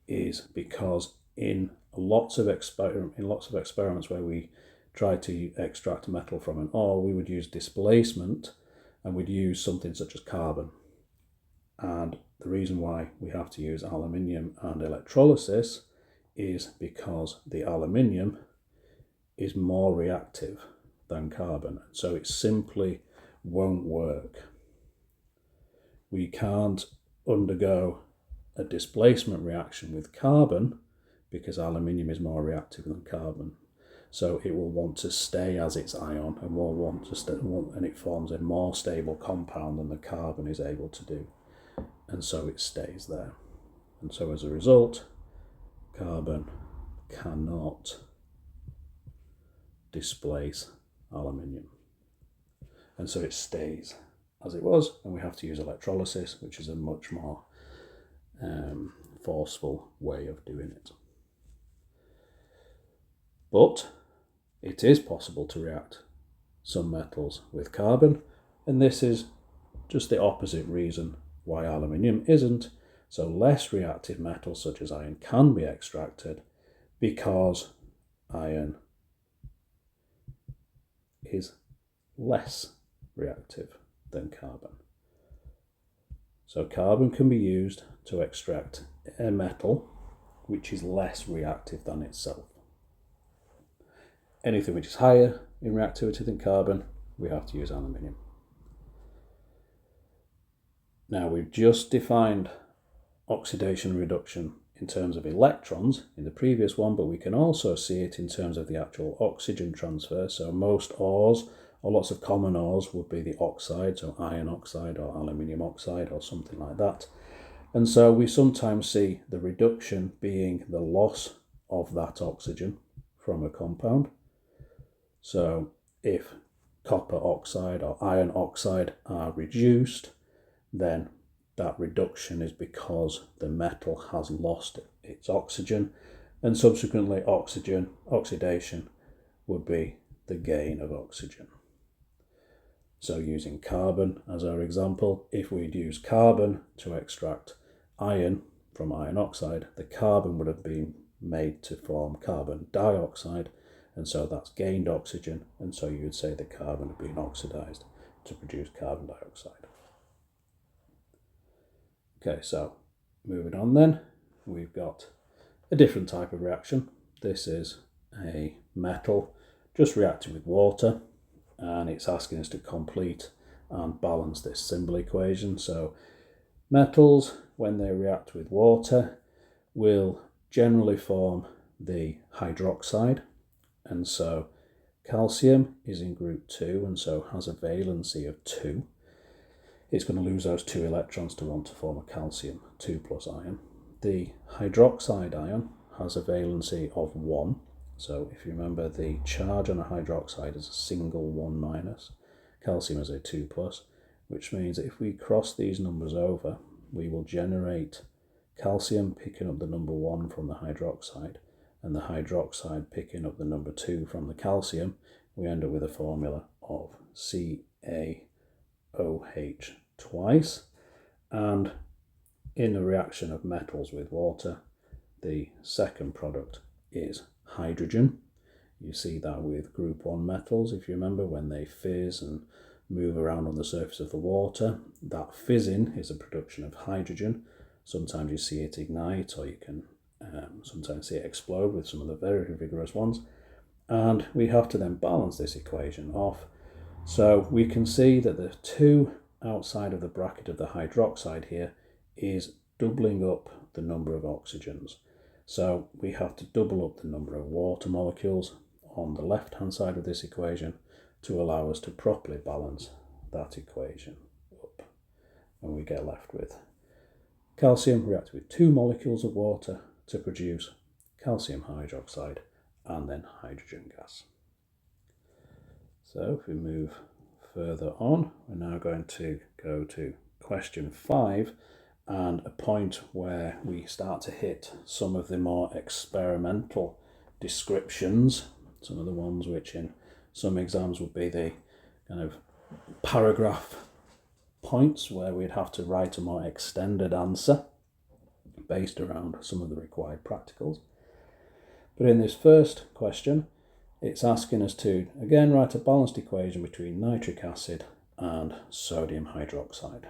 is because in lots of experiments where we try to extract metal from an ore, we would use displacement and we'd use something such as carbon. And the reason why we have to use aluminium and electrolysis is because the aluminium is more reactive than carbon, so it simply won't work. We can't undergo a displacement reaction with carbon because aluminium is more reactive than carbon. so it will want to stay as its ion and will want to stay, and it forms a more stable compound than the carbon is able to do, and so it stays there. And so as a result, carbon cannot displace aluminium, and so it stays as it was, and we have to use electrolysis, which is a much more forceful way of doing it. But it is possible to react some metals with carbon, and this is just the opposite reason why aluminium isn't. So less reactive metals such as iron can be extracted because iron is less reactive than carbon. So carbon can be used to extract a metal which is less reactive than itself. Anything which is higher in reactivity than carbon, we have to use aluminium. Now we've just defined oxidation reduction in terms of electrons in the previous one, but we can also see it in terms of the actual oxygen transfer. So most ores, or lots of common ores, would be the oxide, so iron oxide or aluminium oxide or something like that. And so we sometimes see the reduction being the loss of that oxygen from a compound. So if copper oxide or iron oxide are reduced, then that reduction is because the metal has lost its oxygen, and subsequently oxidation would be the gain of oxygen. So using carbon as our example, if we'd use carbon to extract iron from iron oxide, the carbon would have been made to form carbon dioxide, and so that's gained oxygen, and so you would say the carbon had been oxidized to produce carbon dioxide. Okay, so moving on then, we've got a different type of reaction. This is a metal just reacting with water, and it's asking us to complete and balance this symbol equation. So metals, when they react with water, will generally form the hydroxide, and so calcium is in group 2 and so has a valency of 2. It's going to lose those 2 electrons to want to form a calcium 2+ ion. The hydroxide ion has a valency of 1. So if you remember, the charge on a hydroxide is a single 1-. Calcium is a 2+, which means that if we cross these numbers over, we will generate calcium picking up the number 1 from the hydroxide, and the hydroxide picking up the number 2 from the calcium. We end up with a formula of CaOH twice, and in a reaction of metals with water, the second product is hydrogen. You see that with group 1 metals, if you remember, when they fizz and move around on the surface of the water, that fizzing is a production of hydrogen. Sometimes you see it ignite, or you can sometimes see it explode with some of the very vigorous ones, and we have to then balance this equation off. So we can see that the 2 outside of the bracket of the hydroxide here is doubling up the number of oxygens. So we have to double up the number of water molecules on the left hand side of this equation to allow us to properly balance that equation up. And we get left with calcium reacts with 2 molecules of water to produce calcium hydroxide and then hydrogen gas. So if we move further on, we're now going to go to question 5, and a point where we start to hit some of the more experimental descriptions, some of the ones which in some exams would be the kind of paragraph points where we'd have to write a more extended answer based around some of the required practicals. But in this first question, it's asking us to again write a balanced equation between nitric acid and sodium hydroxide.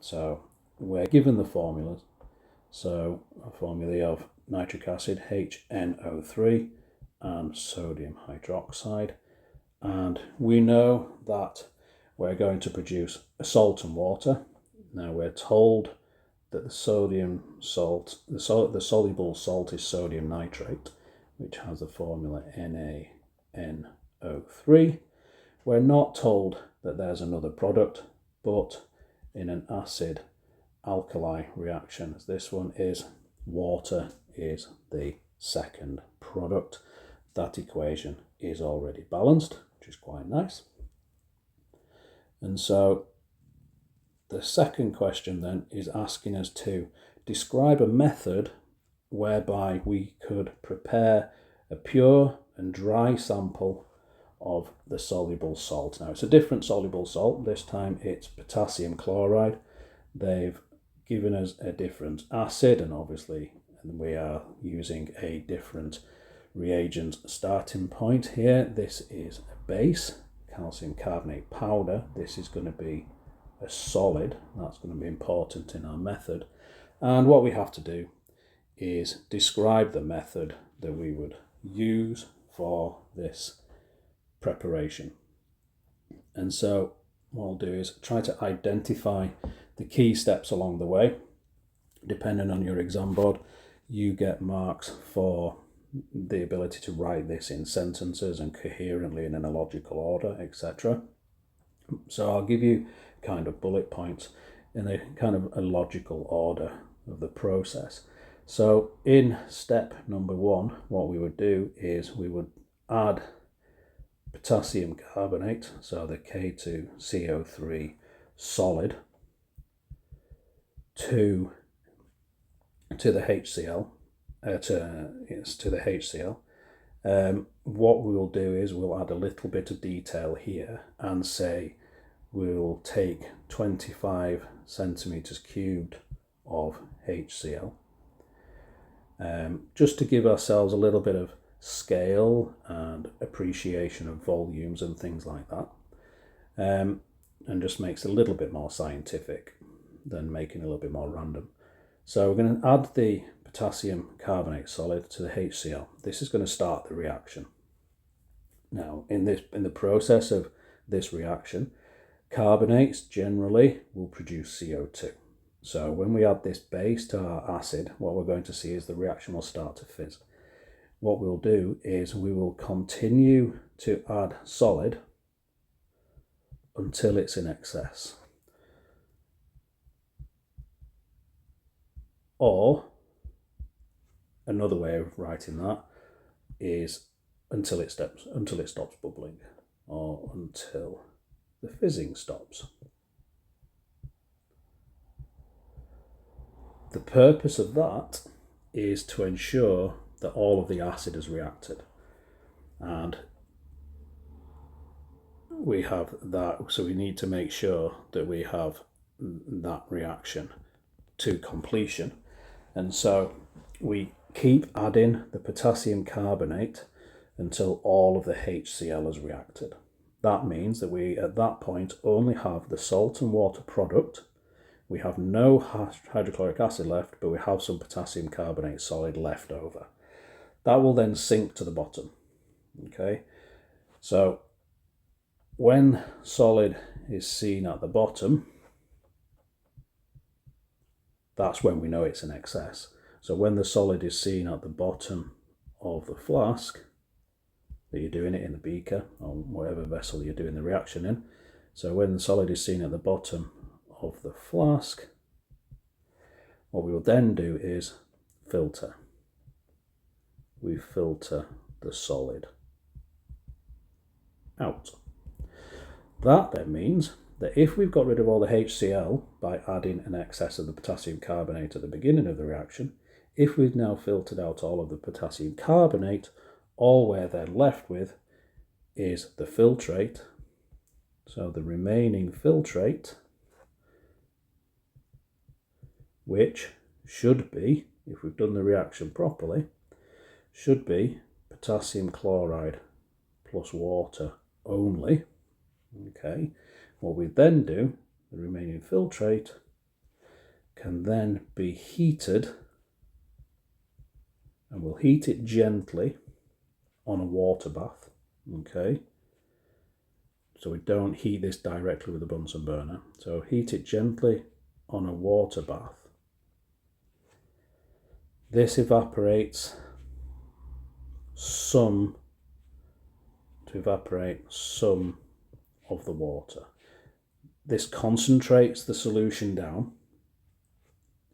So we're given the formulas. So a formula of nitric acid, HNO3, and sodium hydroxide. And we know that we're going to produce a salt and water. Now we're told that the sodium salt, the soluble salt is sodium nitrate, which has the formula NaHN. NO3. We're not told that there's another product, but in an acid alkali reaction, as this one is, water is the second product. That equation is already balanced, which is quite nice. And so the second question then is asking us to describe a method whereby we could prepare a pure and dry sample of the soluble salt. Now it's a different soluble salt. This time it's potassium chloride. They've given us a different acid, and obviously we are using a different reagent starting point here. This is a base, calcium carbonate powder. This is going to be a solid. That's going to be important in our method. And what we have to do is describe the method that we would use for this preparation. And so what I'll do is try to identify the key steps along the way. Depending on your exam board, you get marks for the ability to write this in sentences and coherently and in a logical order, etc. So I'll give you kind of bullet points in a kind of a logical order of the process. So in step number 1, what we would do is we would add potassium carbonate, so the K2CO3 solid, to the HCl, to the HCl. What we will do is we'll add a little bit of detail here and say we'll take 25 centimeters cubed of HCl, just to give ourselves a little bit of scale and appreciation of volumes and things like that, and just makes it a little bit more scientific than making it a little bit more random. So we're going to add the potassium carbonate solid to the HCl. This is going to start the reaction. Now in the process of this reaction, carbonates generally will produce CO2. So when we add this base to our acid, what we're going to see is the reaction will start to fizz. What we'll do is we will continue to add solid until it's in excess. Or another way of writing that is until it stops bubbling, or until the fizzing stops. The purpose of that is to ensure that all of the acid has reacted, and we have that, so we need to make sure that we have that reaction to completion. And so we keep adding the potassium carbonate until all of the HCl has reacted. That means that we at that point only have the salt and water product. We have no hydrochloric acid left, but we have some potassium carbonate solid left over. That will then sink to the bottom. Okay, so when solid is seen at the bottom, that's when we know it's in excess. So when the solid is seen at the bottom of the flask, that you're doing it in the beaker or whatever vessel you're doing the reaction in, so when the solid is seen at the bottom of the flask, what we will then do is filter. We filter the solid out. That then means that if we've got rid of all the HCl by adding an excess of the potassium carbonate at the beginning of the reaction, if we've now filtered out all of the potassium carbonate, all we're then left with is the filtrate. So the remaining filtrate, which should be, if we've done the reaction properly, should be potassium chloride plus water only. Okay, what we then do, the remaining filtrate can then be heated, and we'll heat it gently on a water bath. Okay, so we don't heat this directly with a Bunsen burner, so heat it gently on a water bath. This evaporates some to evaporate some of the water. This concentrates the solution down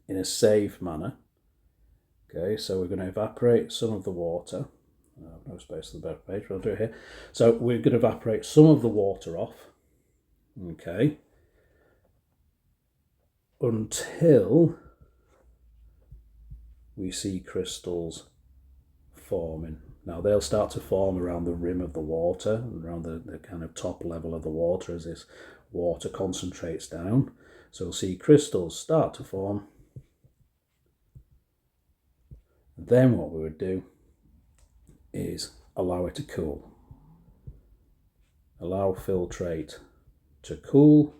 in a safe manner. Okay, so we're going to evaporate some of the water. No space on the back page, but I'll do it here. So we're going to evaporate some of the water off. Okay. Until we see crystals forming. Now they'll start to form around the rim of the water, around the kind of top level of the water as this water concentrates down. So we'll see crystals start to form. Then what we would do is allow it to cool. Allow filtrate to cool.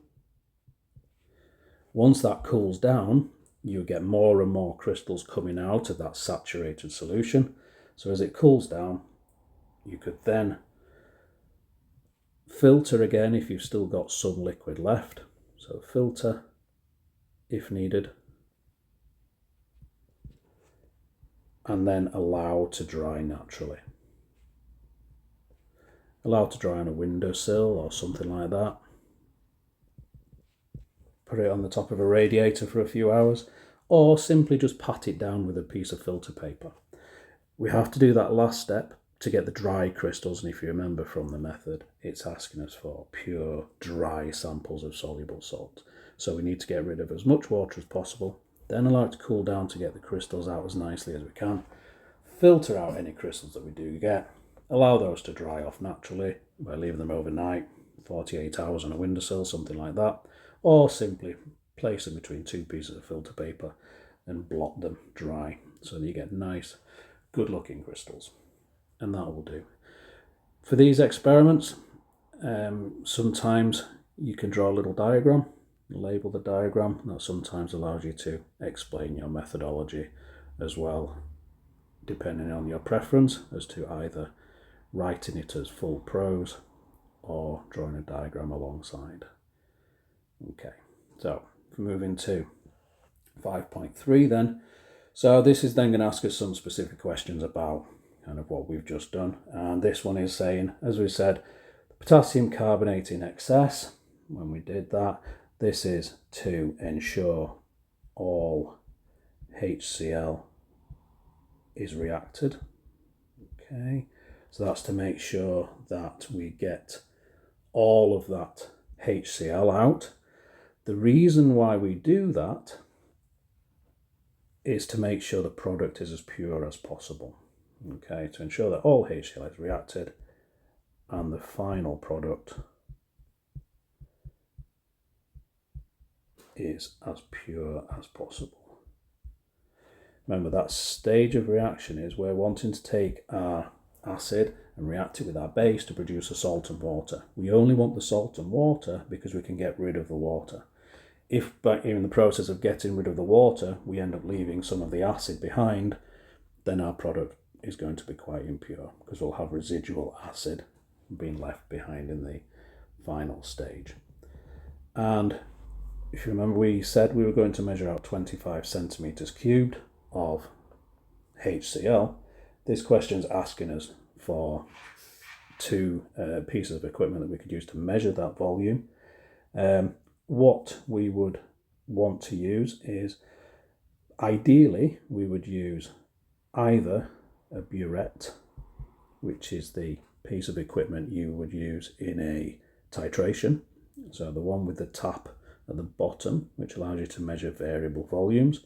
Once that cools down, you get more and more crystals coming out of that saturated solution. So as it cools down, you could then filter again if you've still got some liquid left. So filter if needed. And then allow to dry naturally. Allow to dry on a windowsill or something like that. Put it on the top of a radiator for a few hours, or simply just pat it down with a piece of filter paper. We have to do that last step to get the dry crystals, and if you remember from the method, it's asking us for pure dry samples of soluble salt. So we need to get rid of as much water as possible, then allow it to cool down to get the crystals out as nicely as we can. Filter out any crystals that we do get, allow those to dry off naturally by leaving them overnight, 48 hours on a windowsill, something like that, or simply place them between two pieces of filter paper and blot them dry so that you get nice, good looking crystals. And that will do. For these experiments, sometimes you can draw a little diagram, label the diagram. That sometimes allows you to explain your methodology as well, depending on your preference as to either writing it as full prose or drawing a diagram alongside. Okay, so moving to 5.3 then. So this is then going to ask us some specific questions about kind of what we've just done. And this one is saying, as we said, potassium carbonate in excess. When we did that, this is to ensure all HCl is reacted. Okay, so that's to make sure that we get all of that HCl out. The reason why we do that is to make sure the product is as pure as possible. Okay, to ensure that all HCl is reacted and the final product is as pure as possible. Remember, that stage of reaction is we're wanting to take our acid and react it with our base to produce a salt and water. We only want the salt and water because we can get rid of the water. If in the process of getting rid of the water we end up leaving some of the acid behind, then our product is going to be quite impure because we'll have residual acid being left behind in the final stage. And if you remember, we said we were going to measure out 25 centimeters cubed of HCl. This question is asking us for two pieces of equipment that we could use to measure that volume. What we would want to use is, ideally, we would use either a burette, which is the piece of equipment you would use in a titration, so the one with the tap at the bottom, which allows you to measure variable volumes,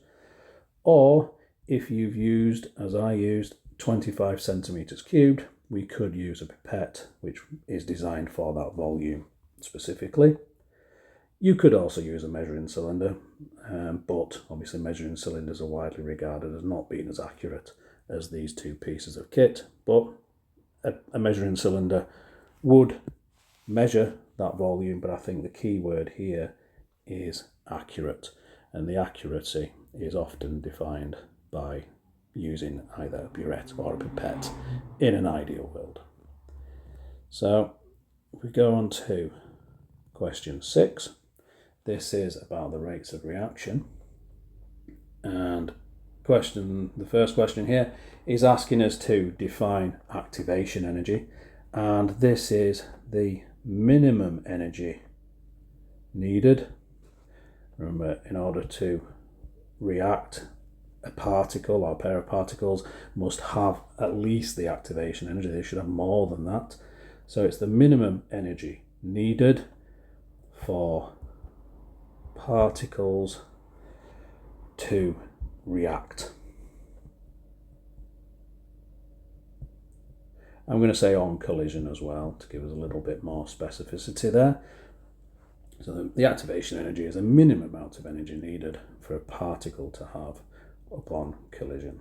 or if you've used, as I used, 25 centimeters cubed, we could use a pipette, which is designed for that volume specifically. You could also use a measuring cylinder, but obviously measuring cylinders are widely regarded as not being as accurate as these two pieces of kit, but a measuring cylinder would measure that volume, but I think the key word here is accurate, and the accuracy is often defined by using either a burette or a pipette in an ideal world. So if we go on to question 6, this is about the rates of reaction, and the first question here is asking us to define activation energy, and this is the minimum energy needed. Remember, in order to react, a particle or a pair of particles must have at least the activation energy. They should have more than that. So it's the minimum energy needed for particles to react. I'm going to say on collision as well to give us a little bit more specificity there. So the activation energy is the minimum amount of energy needed for a particle to have upon collision.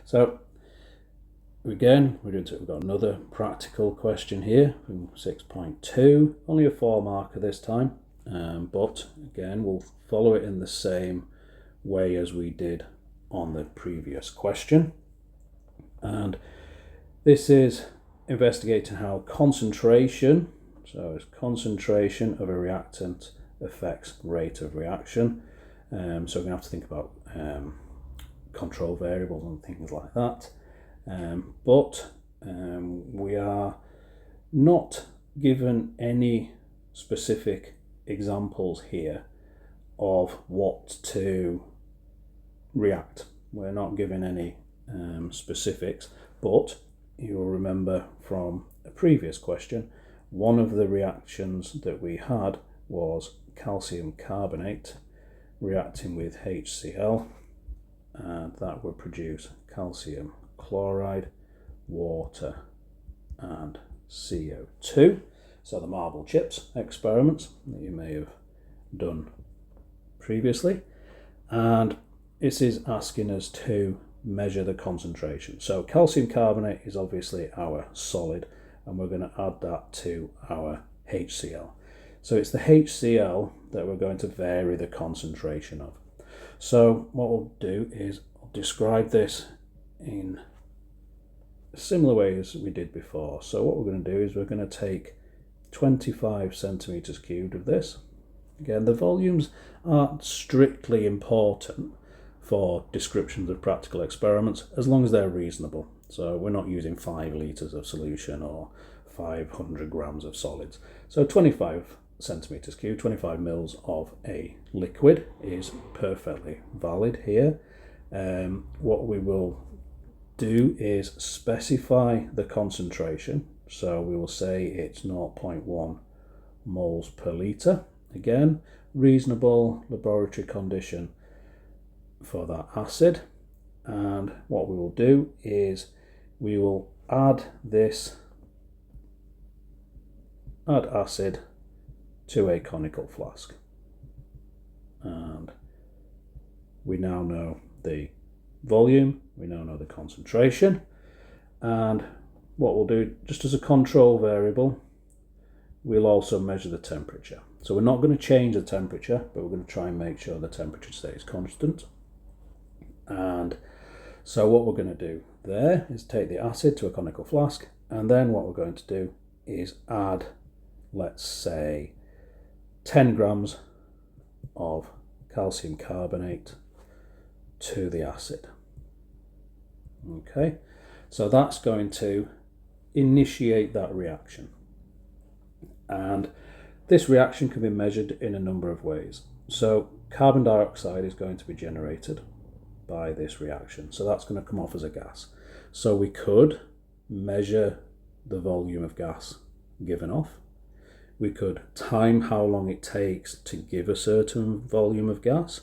So again, we've got another practical question here from 6.2, only a 4 marker this time, but again we'll follow it in the same way as we did on the previous question, and this is investigating how concentration, so it's concentration of a reactant affects rate of reaction. So we're going to have to think about control variables and things like that. But we are not given any specific examples here of what to react. We're not given any specifics, but you'll remember from a previous question, one of the reactions that we had was calcium carbonate reacting with HCl, and that would produce calcium chloride, water and CO2. So the marble chips experiments that you may have done previously, and this is asking us to measure the concentration. So calcium carbonate is obviously our solid, and we're going to add that to our HCl. So it's the HCl that we're going to vary the concentration of. So what we'll do is I'll describe this in a similar way as we did before. So what we're going to do is we're going to take 25 centimeters cubed of this. Again, the volumes aren't strictly important for descriptions of practical experiments as long as they're reasonable. So we're not using 5 litres of solution or 500 grams of solids. So 25 centimeters cubed, 25 mils of a liquid is perfectly valid here. What we will do is specify the concentration. So we will say it's 0.1 moles per litre. Again, reasonable laboratory condition for that acid. And what we will do is we will add acid to a conical flask, and we now know the volume, we now know the concentration, and what we'll do, just as a control variable, we'll also measure the temperature. So we're not going to change the temperature, but we're going to try and make sure the temperature stays constant. And so what we're going to do there is take the acid to a conical flask, and then what we're going to do is add, let's say, 10 grams of calcium carbonate to the acid. Okay, so that's going to initiate that reaction. And this reaction can be measured in a number of ways. So carbon dioxide is going to be generated by this reaction. So that's going to come off as a gas. So we could measure the volume of gas given off. We could time how long it takes to give a certain volume of gas,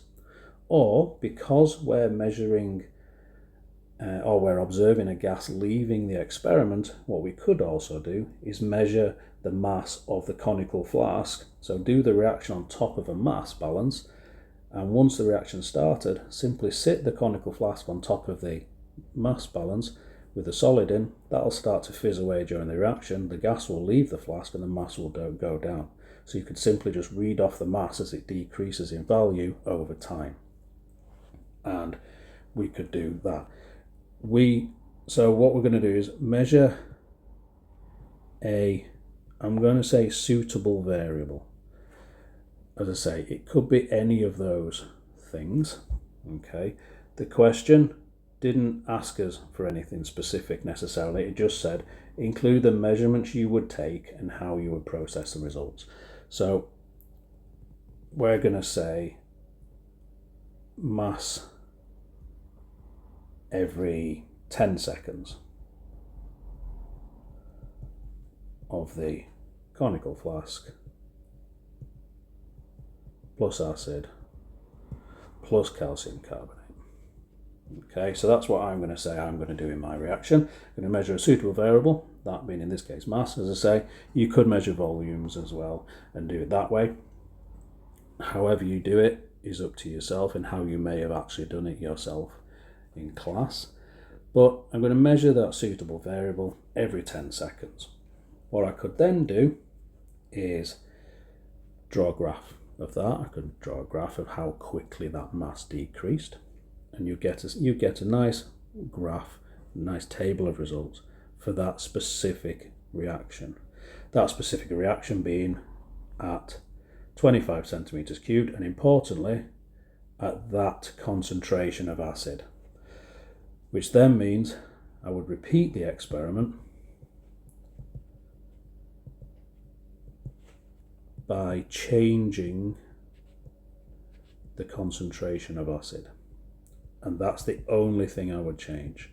or because we're measuring or we're observing a gas leaving the experiment, what we could also do is measure the mass of the conical flask. So do the reaction on top of a mass balance, and once the reaction started, simply sit the conical flask on top of the mass balance with the solid in. That'll start to fizz away during the reaction, the gas will leave the flask and the mass will go down. So you could simply just read off the mass as it decreases in value over time. And we could do that. So what we're going to do is measure I'm going to say suitable variable. As I say, it could be any of those things. Okay. The question didn't ask us for anything specific necessarily. It just said include the measurements you would take and how you would process the results. So we're going to say mass every 10 seconds of the conical flask plus acid plus calcium carbonate. Okay, so that's what I'm going to say I'm going to do in my reaction. I'm going to measure a suitable variable, that being in this case mass. As I say, you could measure volumes as well and do it that way. However you do it is up to yourself and how you may have actually done it yourself in class. But I'm going to measure that suitable variable every 10 seconds. What I could then do is draw a graph of that. I could draw a graph of how quickly that mass decreased, and you get a nice graph, a nice table of results for that specific reaction. That specific reaction being at 25 centimeters cubed, and importantly at that concentration of acid, which then means I would repeat the experiment by changing the concentration of acid. And that's the only thing I would change.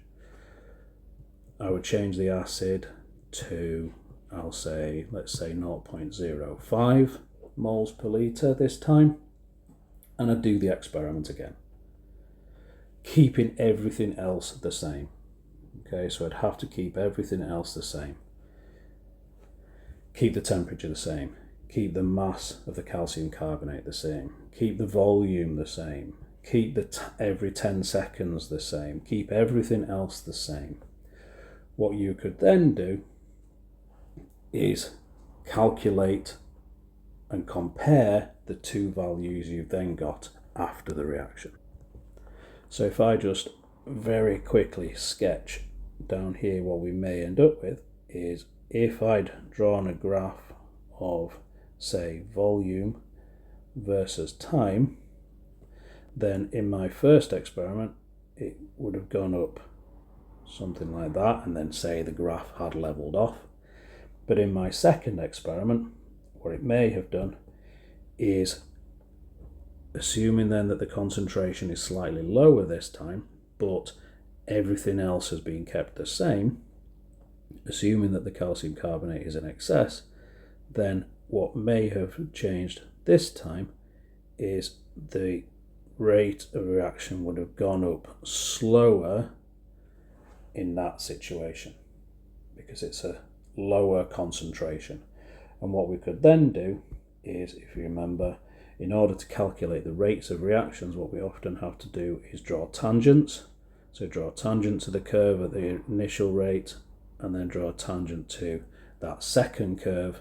I would change the acid to, let's say 0.05 moles per litre this time, and I'd do the experiment again, keeping everything else the same. Okay, so I'd have to keep everything else the same. Keep the temperature the same. Keep the mass of the calcium carbonate the same. Keep the volume the same. Keep the every 10 seconds the same. Keep everything else the same. What you could then do is calculate and compare the two values you've then got after the reaction. So if I just very quickly sketch down here, what we may end up with is, if I'd drawn a graph of, say, volume versus time, then in my first experiment it would have gone up something like that, and then say the graph had leveled off. But in my second experiment, what it may have done is, assuming then that the concentration is slightly lower this time, but everything else has been kept the same, assuming that the calcium carbonate is in excess, then what may have changed this time is the rate of reaction would have gone up slower in that situation because it's a lower concentration. And what we could then do is, if you remember, in order to calculate the rates of reactions, what we often have to do is draw tangents. So draw a tangent to the curve at the initial rate and then draw a tangent to that second curve.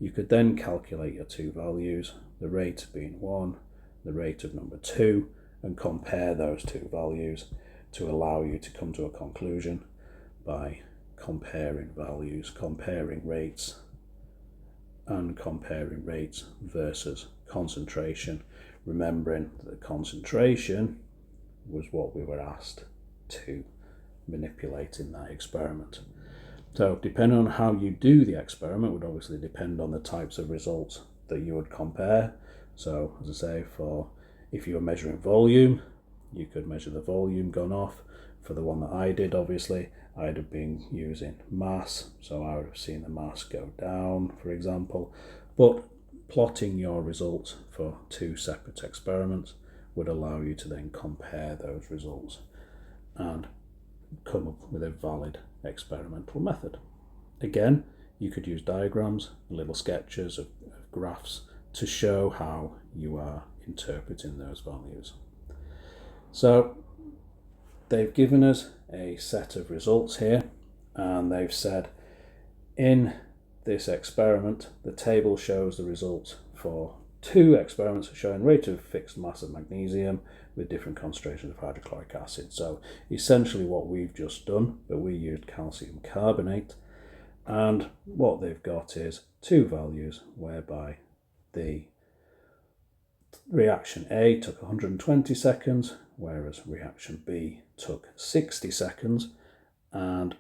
You could then calculate your two values, the rate being 1, the rate of number 2, and compare those two values to allow you to come to a conclusion by comparing values, comparing rates, and comparing rates versus concentration, remembering that the concentration was what we were asked to manipulate in that experiment. So depending on how you do the experiment would obviously depend on the types of results that you would compare. So as I say, if you were measuring volume, you could measure the volume gone off. For the one that I did, obviously, I'd have been using mass, so I would have seen the mass go down, for example. But plotting your results for two separate experiments would allow you to then compare those results and come up with a valid experimental method. Again, you could use diagrams, little sketches of graphs to show how you are interpreting those values. So they've given us a set of results here, and they've said in this experiment the table shows the results for two experiments showing rate of fixed mass of magnesium with different concentrations of hydrochloric acid. So essentially what we've just done, but we used calcium carbonate, and what they've got is two values whereby the reaction A took 120 seconds, whereas reaction B took 60 seconds. And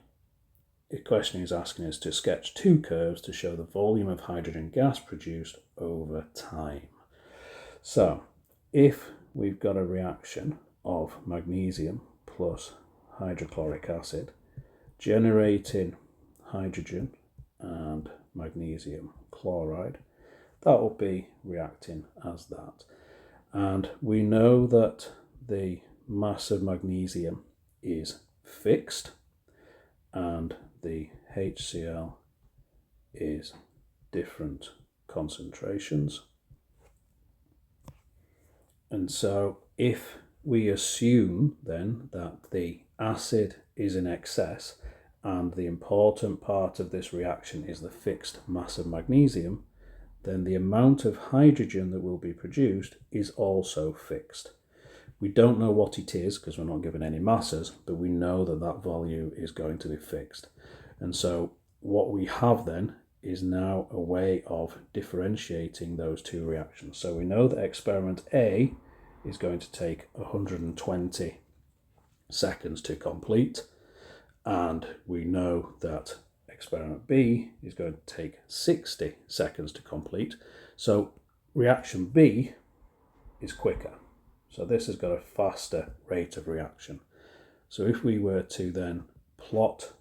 the question is asking us to sketch two curves to show the volume of hydrogen gas produced over time. So if we've got a reaction of magnesium plus hydrochloric acid generating hydrogen and magnesium chloride, that will be reacting as that. And we know that the mass of magnesium is fixed and the HCl is different concentrations. And so if we assume then that the acid is in excess and the important part of this reaction is the fixed mass of magnesium, then the amount of hydrogen that will be produced is also fixed. We don't know what it is because we're not given any masses, but we know that that value is going to be fixed. And so what we have then is now a way of differentiating those two reactions. So we know that experiment A is going to take 120 seconds to complete, and we know that experiment B is going to take 60 seconds to complete. So reaction B is quicker. So this has got a faster rate of reaction. So if we were to then plot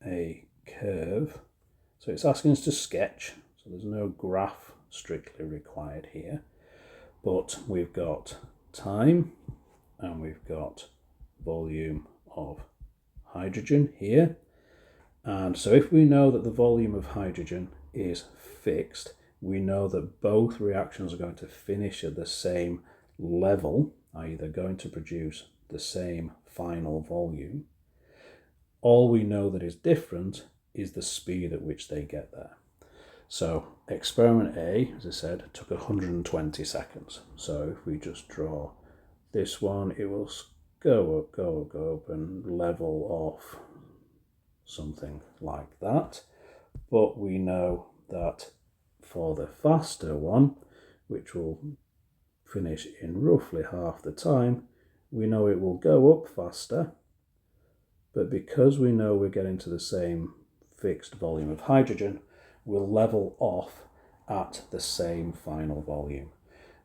a curve, so it's asking us to sketch, so there's no graph strictly required here, but we've got time and we've got volume of hydrogen here. And so if we know that the volume of hydrogen is fixed, we know that both reactions are going to finish at the same level, i.e. they're going to produce the same final volume. All we know that is different is the speed at which they get there. So experiment A, as I said, took 120 seconds. So if we just draw this one, it will go up and level off something like that. But we know that for the faster one, which will finish in roughly half the time, we know it will go up faster, but because we know we're getting to the same fixed volume of hydrogen, we'll level off at the same final volume.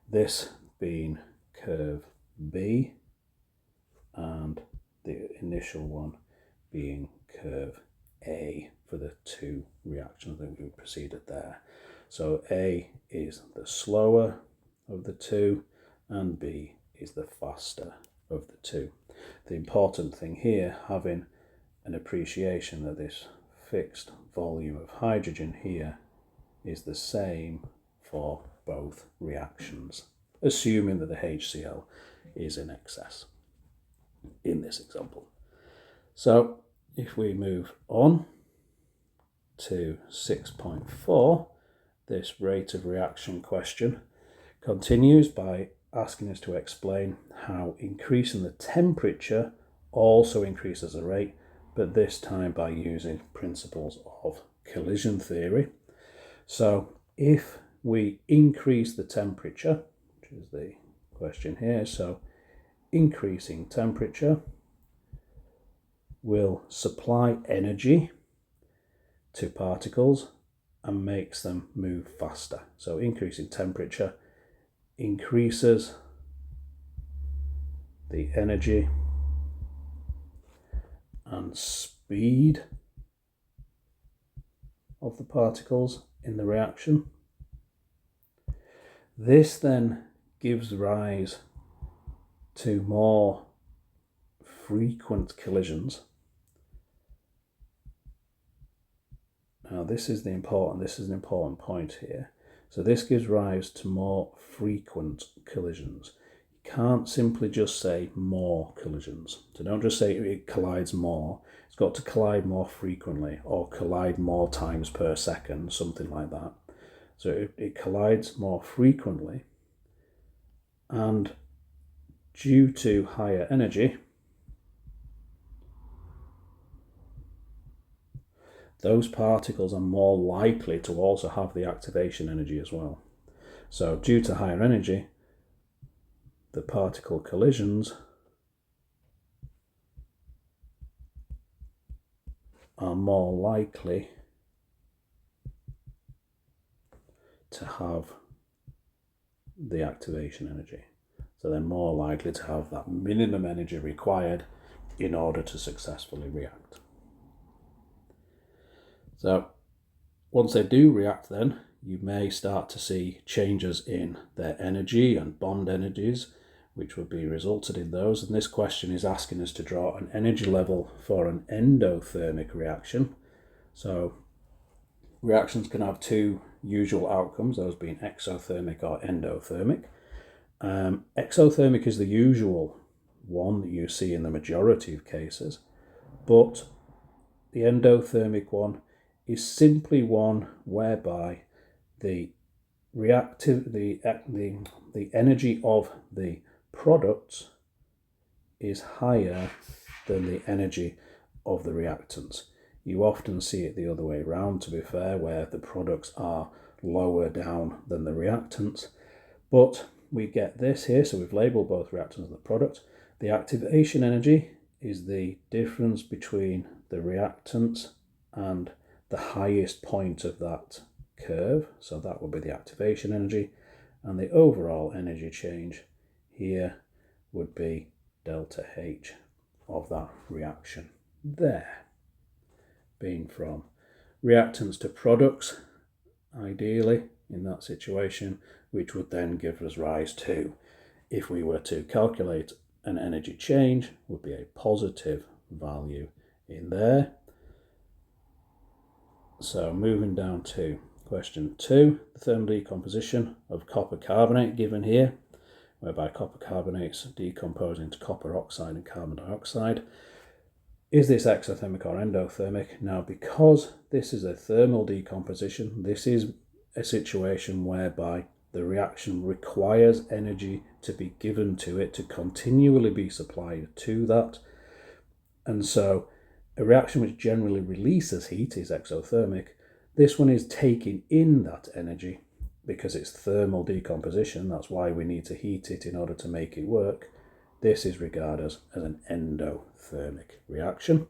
This being curve B and the initial one being curve A for the two reactions that we proceeded there. So A is the slower of the two and B is the faster of the two. The important thing here, having an appreciation that this fixed volume of hydrogen here is the same for both reactions, assuming that the HCl is in excess in this example. So if we move on to 6.4, this rate of reaction question continues by asking us to explain how increasing the temperature also increases the rate, but this time by using principles of collision theory. So if we increase the temperature, which is the question here, so increasing temperature will supply energy to particles and makes them move faster. So increasing temperature increases the energy and speed of the particles in the reaction. This then gives rise to more frequent collisions. Now this is an important point here. So this gives rise to more frequent collisions. You can't simply just say more collisions. So don't just say it collides more. It's got to collide more frequently or collide more times per second, something like that. So it collides more frequently, and due to higher energy, those particles are more likely to also have the activation energy as well. So due to higher energy, the particle collisions are more likely to have the activation energy. So they're more likely to have that minimum energy required in order to successfully react. So once they do react, then you may start to see changes in their energy and bond energies, which would be resulted in those. And this question is asking us to draw an energy level for an endothermic reaction. So reactions can have two usual outcomes, those being exothermic or endothermic. Exothermic is the usual one that you see in the majority of cases, but the endothermic one is simply one whereby the energy of the products is higher than the energy of the reactants. You often see it the other way around, to be fair, where the products are lower down than the reactants. But we get this here, so we've labelled both reactants and the product. The activation energy is the difference between the reactants and the highest point of that curve, so that would be the activation energy, and the overall energy change here would be delta H of that reaction there, being from reactants to products, ideally in that situation, which would then give us rise to, if we were to calculate an energy change, would be a positive value in there. So moving down to question 2, the thermal decomposition of copper carbonate given here, whereby copper carbonates decompose into copper oxide and carbon dioxide. Is this exothermic or endothermic? Now, because this is a thermal decomposition, this is a situation whereby the reaction requires energy to be given to it to continually be supplied to that. And so a reaction which generally releases heat is exothermic. This one is taking in that energy because it's thermal decomposition. That's why we need to heat it in order to make it work. This is regarded as an endothermic reaction.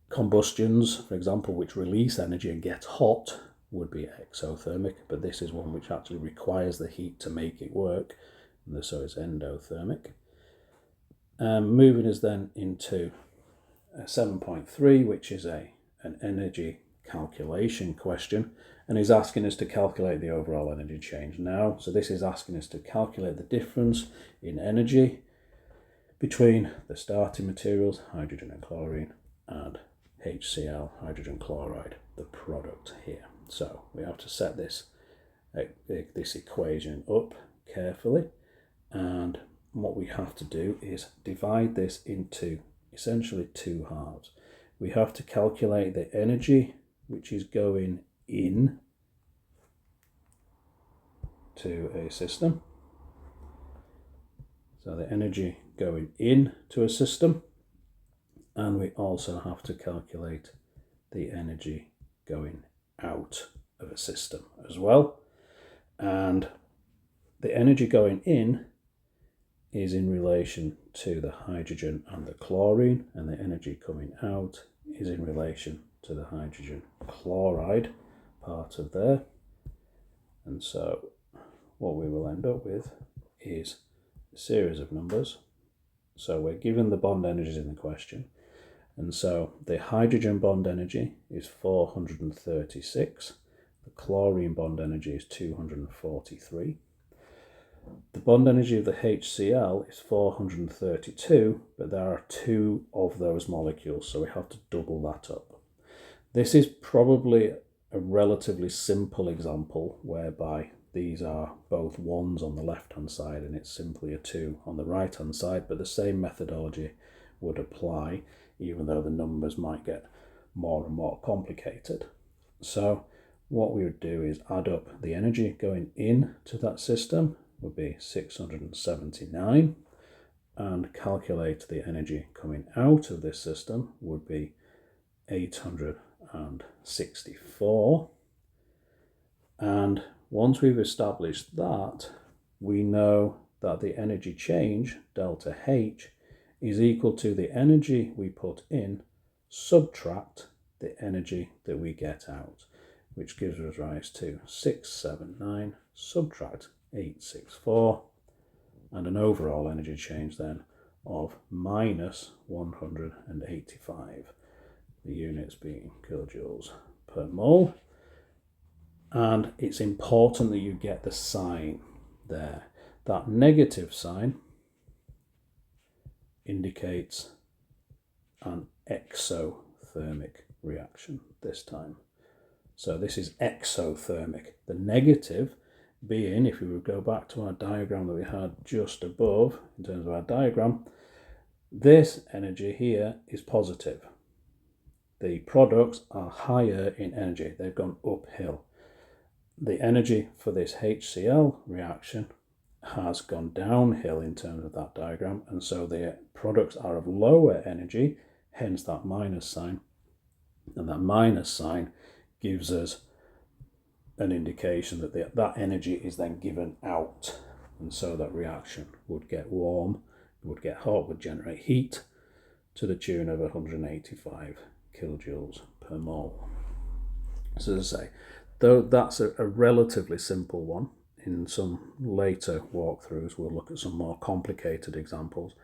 Combustions, for example, which release energy and get hot, would be exothermic, but this is one which actually requires the heat to make it work, and so it's endothermic. Moving us then into 7.3, which is an energy calculation question, and is asking us to calculate the overall energy change now. So this is asking us to calculate the difference in energy between the starting materials, hydrogen and chlorine, and HCl, hydrogen chloride, the product here. So we have to set this equation up carefully, and what we have to do is divide this into essentially two halves. We have to calculate the energy which is going in to a system. So the energy going in to a system, and we also have to calculate the energy going out of a system as well. And the energy going in is in relation to the hydrogen and the chlorine, and the energy coming out is in relation to the hydrogen chloride part of there. And so what we will end up with is a series of numbers. So we're given the bond energies in the question, and so the hydrogen bond energy is 436, the chlorine bond energy is 243. The bond energy of the HCl is 432, but there are two of those molecules, so we have to double that up. This is probably a relatively simple example whereby these are both ones on the left-hand side and it's simply a 2 on the right-hand side, but the same methodology would apply, even though the numbers might get more and more complicated. So what we would do is add up the energy going into that system, would be 679, and calculate the energy coming out of this system would be 864, and once we've established that, we know that the energy change, delta H, is equal to the energy we put in, subtract the energy that we get out, which gives us rise to 679, subtract 864, and an overall energy change then of minus 185, the units being kilojoules per mole. And it's important that you get the sign there. That negative sign indicates an exothermic reaction this time. So this is exothermic. The negative being, if we would go back to our diagram that we had just above, in terms of our diagram, this energy here is positive. The products are higher in energy. They've gone uphill. The energy for this HCl reaction has gone downhill in terms of that diagram, and so the products are of lower energy, hence that minus sign, and that minus sign gives us an indication that that energy is then given out, and so that reaction would get warm, would get hot, would generate heat to the tune of 185 kilojoules per mole. So as I say, though that's a relatively simple one, in some later walkthroughs we'll look at some more complicated examples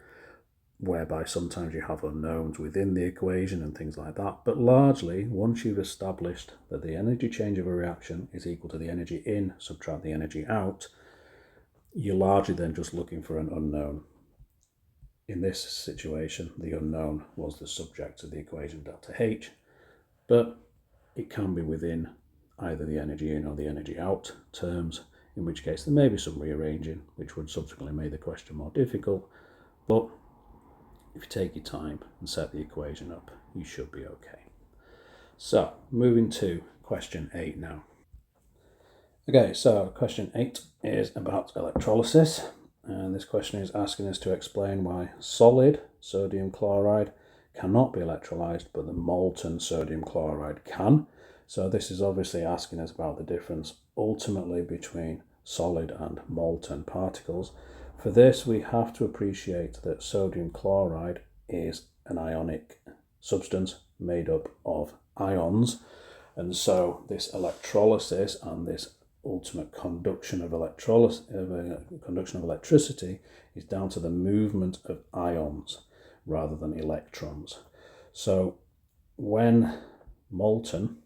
whereby sometimes you have unknowns within the equation and things like that. But largely, once you've established that the energy change of a reaction is equal to the energy in, subtract the energy out, you're largely then just looking for an unknown. In this situation, the unknown was the subject of the equation delta H, but it can be within either the energy in or the energy out terms, in which case there may be some rearranging, which would subsequently make the question more difficult. But if you take your time and set the equation up, you should be okay. So, moving to question 8 now. Okay, so question 8 is about electrolysis, and this question is asking us to explain why solid sodium chloride cannot be electrolyzed, but the molten sodium chloride can. So this is obviously asking us about the difference ultimately between solid and molten particles. For this, we have to appreciate that sodium chloride is an ionic substance made up of ions, and so this electrolysis and this ultimate conduction of electricity is down to the movement of ions rather than electrons. So when molten,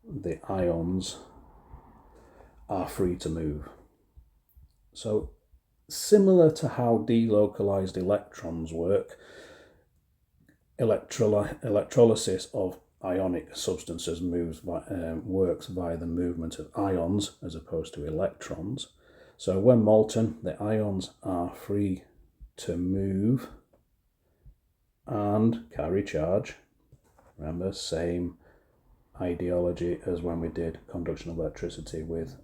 the ions are free to move. So similar to how delocalized electrons work, electrolysis of ionic substances works via the movement of ions as opposed to electrons. So when molten, the ions are free to move and carry charge. Remember, same ideology as when we did conduction of electricity with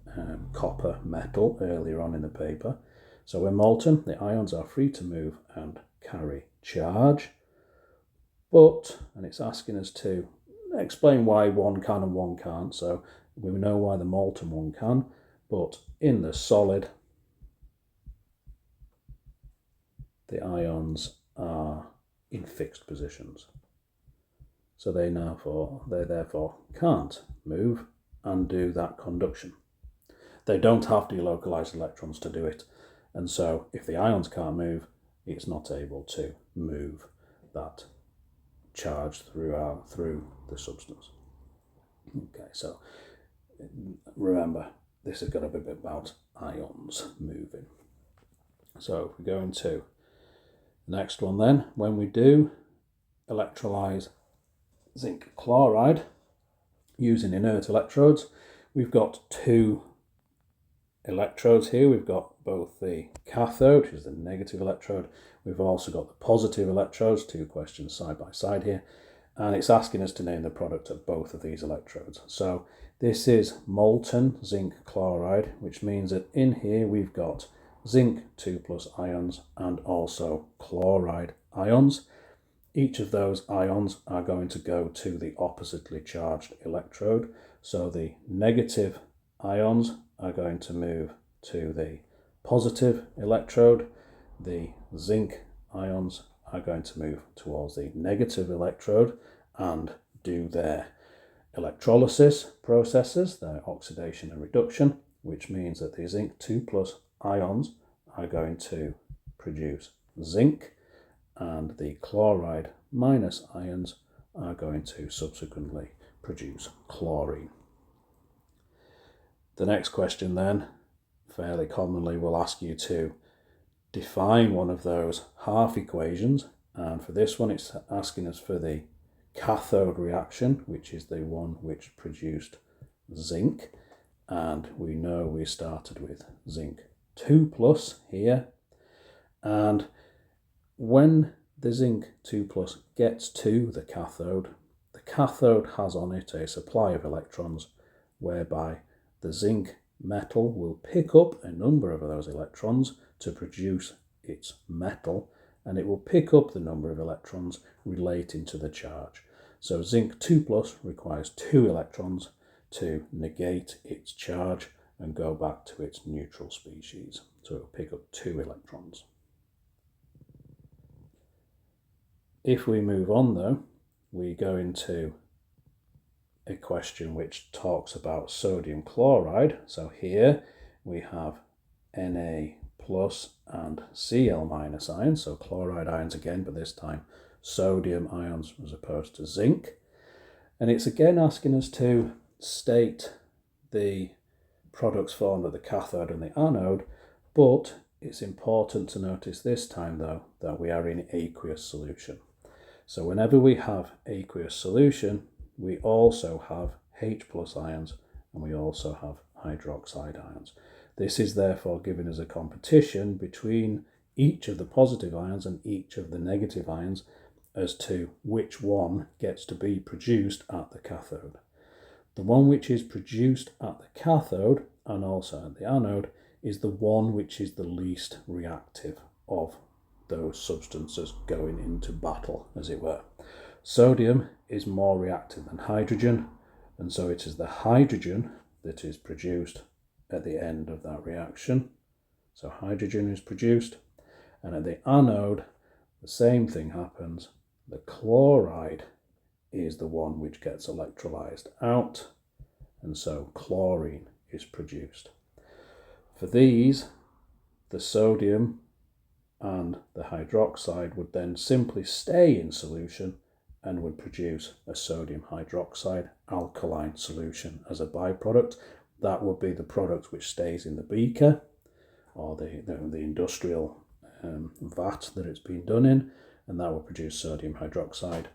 copper metal earlier on in the paper. So when molten, the ions are free to move and carry charge. But, and it's asking us to explain why one can and one can't. So we know why the molten one can, but in the solid, the ions are in fixed positions. So they therefore can't move and do that conduction. They don't have delocalized electrons to do it. And so if the ions can't move, it's not able to move that charge through the substance. Okay, so remember, this has got to be about ions moving. So if we go into the next one then, when we do electrolyze zinc chloride using inert electrodes, we've got two electrodes here. We've got both the cathode, which is the negative electrode. We've also got the positive electrodes, two questions side by side here, and it's asking us to name the product of both of these electrodes. So this is molten zinc chloride, which means that in here we've got zinc 2+ ions and also chloride ions. each of those ions are going to go to the oppositely charged electrode. So the negative ions are going to move to the positive electrode. The zinc ions are going to move towards the negative electrode and do their electrolysis processes, their oxidation and reduction, which means that the zinc 2 plus ions are going to produce zinc, and the chloride minus ions are going to subsequently produce chlorine. The next question then, fairly commonly, will ask you to define one of those half equations, and for this one it's asking us for the cathode reaction, which is the one which produced zinc, and we know we started with zinc 2 plus here, and when the zinc 2 plus gets to the cathode has on it a supply of electrons whereby the zinc metal will pick up a number of those electrons to produce its metal, and it will pick up the number of electrons relating to the charge. So zinc 2 plus requires 2 electrons to negate its charge and go back to its neutral species. So it will pick up 2 electrons. If we move on though, we go into a question which talks about sodium chloride. So here we have Na plus and Cl minus ions, so chloride ions again, but this time sodium ions as opposed to zinc. And it's again asking us to state the products formed at the cathode and the anode, but it's important to notice this time though that we are in aqueous solution. So whenever we have aqueous solution, we also have H plus ions and we also have hydroxide ions. This is therefore giving us a competition between each of the positive ions and each of the negative ions as to which one gets to be produced at the cathode. The one which is produced at the cathode and also at the anode is the one which is the least reactive of those substances going into battle, as it were. Sodium is more reactive than hydrogen, and so it is the hydrogen that is produced at the end of that reaction. So hydrogen is produced, and at the anode the same thing happens. The chloride is the one which gets electrolyzed out, and so chlorine is produced. For these, the sodium and the hydroxide would then simply stay in solution and would produce a sodium hydroxide alkaline solution as a byproduct. That would be the product which stays in the beaker or the industrial vat that it's been done in, and that will produce sodium hydroxide.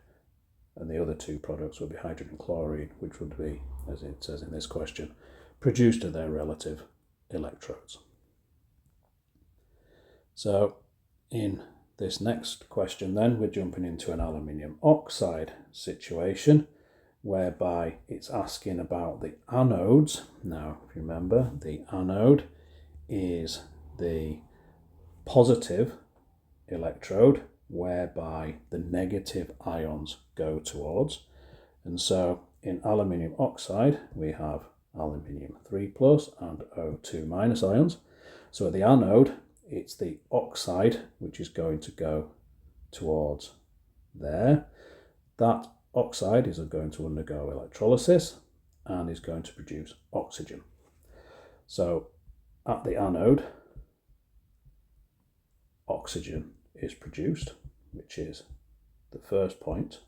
And the other two products would be hydrogen chloride, which would be, as it says in this question, produced at their relative electrodes. So in this next question then, we're jumping into an aluminium oxide situation whereby it's asking about the anodes. Now, if you remember, the anode is the positive electrode whereby the negative ions go towards. And so in aluminium oxide, we have aluminium 3 plus and O2 minus ions. So at the anode, it's the oxide which is going to go towards there. That oxide is going to undergo electrolysis and is going to produce oxygen. So at the anode, oxygen is produced, which is the first point.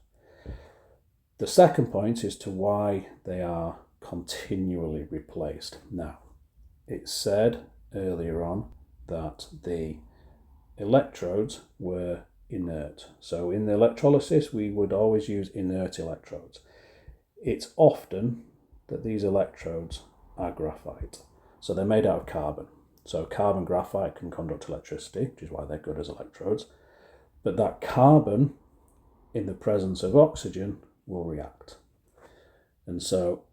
The second point is to why they are continually replaced. Now, it said earlier on that the electrodes were inert. So in the electrolysis, we would always use inert electrodes. It's often that these electrodes are graphite. So they're made out of carbon. So carbon graphite can conduct electricity, which is why they're good as electrodes. But that carbon, in the presence of oxygen, will react. And so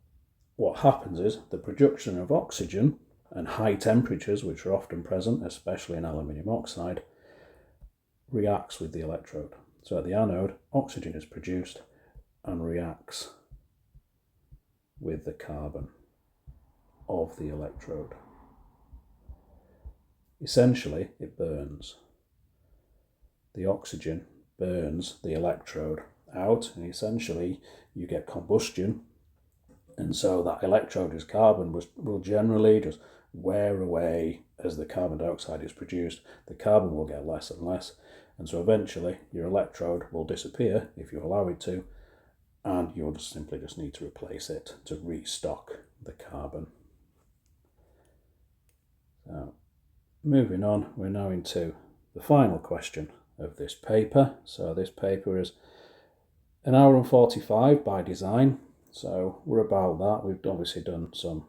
what happens is the production of oxygen and high temperatures, which are often present, especially in aluminium oxide, reacts with the electrode. So at the anode, oxygen is produced and reacts with the carbon of the electrode. Essentially, it burns. The oxygen burns the electrode out, and essentially you get combustion, and so that electrode's carbon will generally just wear away as the carbon dioxide is produced. The carbon will get less and less, and so eventually your electrode will disappear if you allow it to, and you'll just simply need to replace it to restock the carbon. So moving on, we're now into the final question of this paper. So this paper is 1 hour and 45 by design, so we're about that. We've obviously done some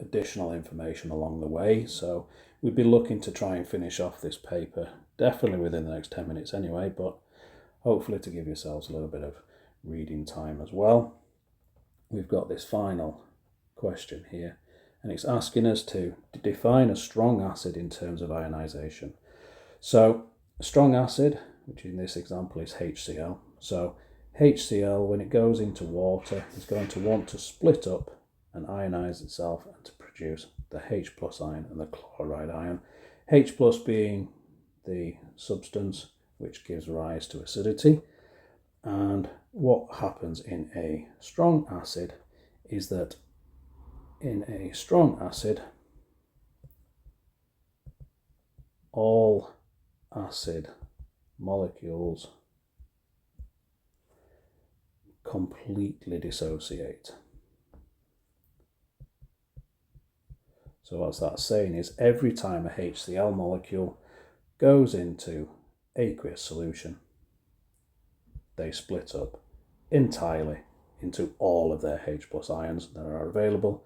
additional information along the way, so we'd be looking to try and finish off this paper definitely within the next 10 minutes anyway, but hopefully to give yourselves a little bit of reading time as well. We've got this final question here, and it's asking us to define a strong acid in terms of ionization. So a strong acid, which in this example is HCl, so HCl, when it goes into water, is going to want to split up and ionize itself and to produce the H plus ion and the chloride ion. H plus being the substance which gives rise to acidity. And what happens in a strong acid is that in a strong acid, all acid molecules completely dissociate. So what that's saying is every time a HCl molecule goes into aqueous solution, they split up entirely into all of their H plus ions that are available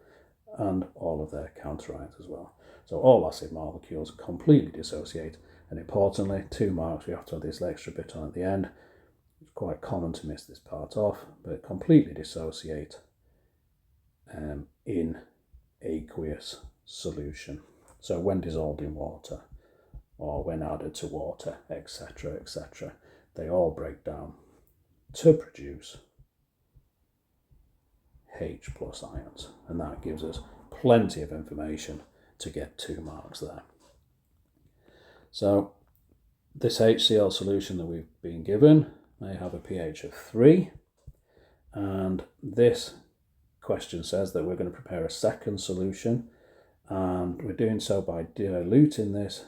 and all of their counter ions as well. So all acid molecules completely dissociate, and importantly, 2 marks, we have to have this extra bit on at the end. It's quite common to miss this part off, but completely dissociate in aqueous solution. So when dissolved in water or when added to water, etc., etc., they all break down to produce H plus ions, and that gives us plenty of information to get 2 marks there. So this HCl solution that we've been given may have a pH of 3, and this question says that we're going to prepare a second solution, and we're doing so by diluting this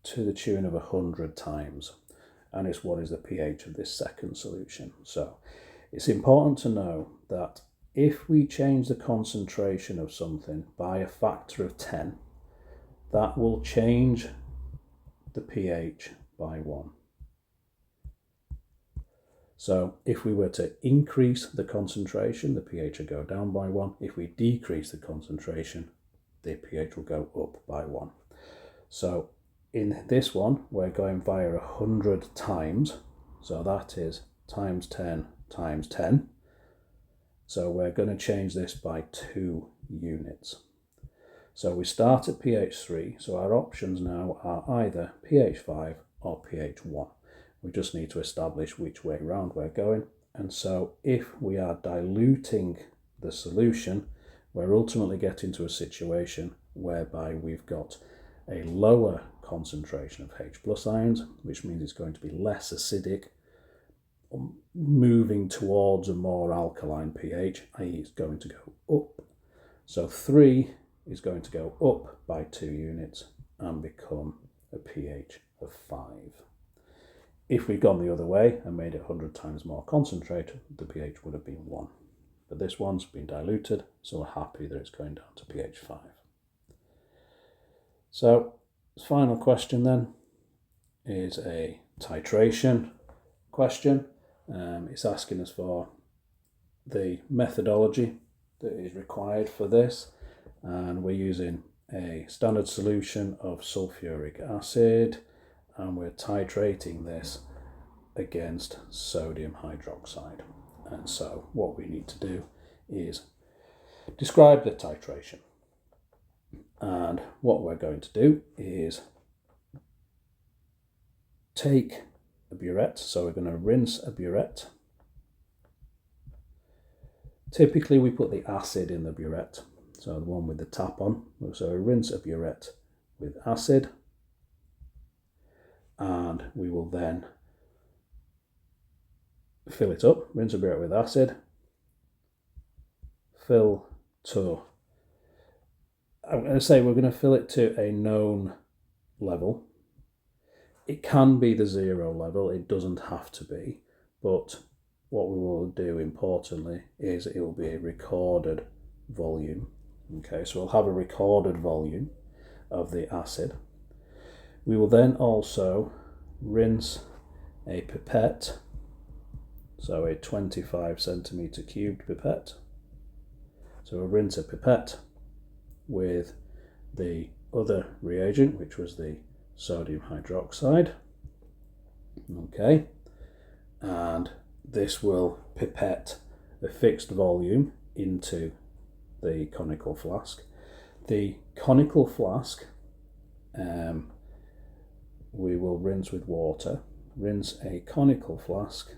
to the tune of 100 times, and it's what is the pH of this second solution. So it's important to know that if we change the concentration of something by a factor of 10, that will change the pH by 1. So if we were to increase the concentration, the pH will go down by 1. If we decrease the concentration, the pH will go up by 1. So in this one, we're going via 100 times. So that is times 10 times 10. So we're going to change this by 2 units. So we start at pH 3. So our options now are either pH 5 or pH 1. We just need to establish which way round we're going. And so if we are diluting the solution, we're ultimately getting to a situation whereby we've got a lower concentration of H plus ions, which means it's going to be less acidic, moving towards a more alkaline pH, i.e. it's going to go up. So 3 is going to go up by 2 units and become a pH of 5. If we'd gone the other way and made it 100 times more concentrated, the pH would have been 1. But this one's been diluted, so we're happy that it's going down to pH 5. So, the final question then is a titration question. It's asking us for the methodology that is required for this, and we're using a standard solution of sulfuric acid, and we're titrating this against sodium hydroxide. And so what we need to do is describe the titration. And what we're going to do is take a burette, so we're going to rinse a burette. Typically we put the acid in the burette, so the one with the tap on. So we rinse a burette with acid, and we will then fill it up, rinse a burette with acid, fill to, I'm going to say we're going to fill it to a known level. It can be the 0 level, it doesn't have to be, but what we will do importantly is it will be a recorded volume. Okay, so we'll have a recorded volume of the acid. We will then also rinse a pipette, so a 25 centimeter cubed pipette. So we'll rinse a pipette with the other reagent, which was the sodium hydroxide. Okay, and this will pipette a fixed volume into the conical flask. The conical flask we will rinse with water. Rinse a conical flask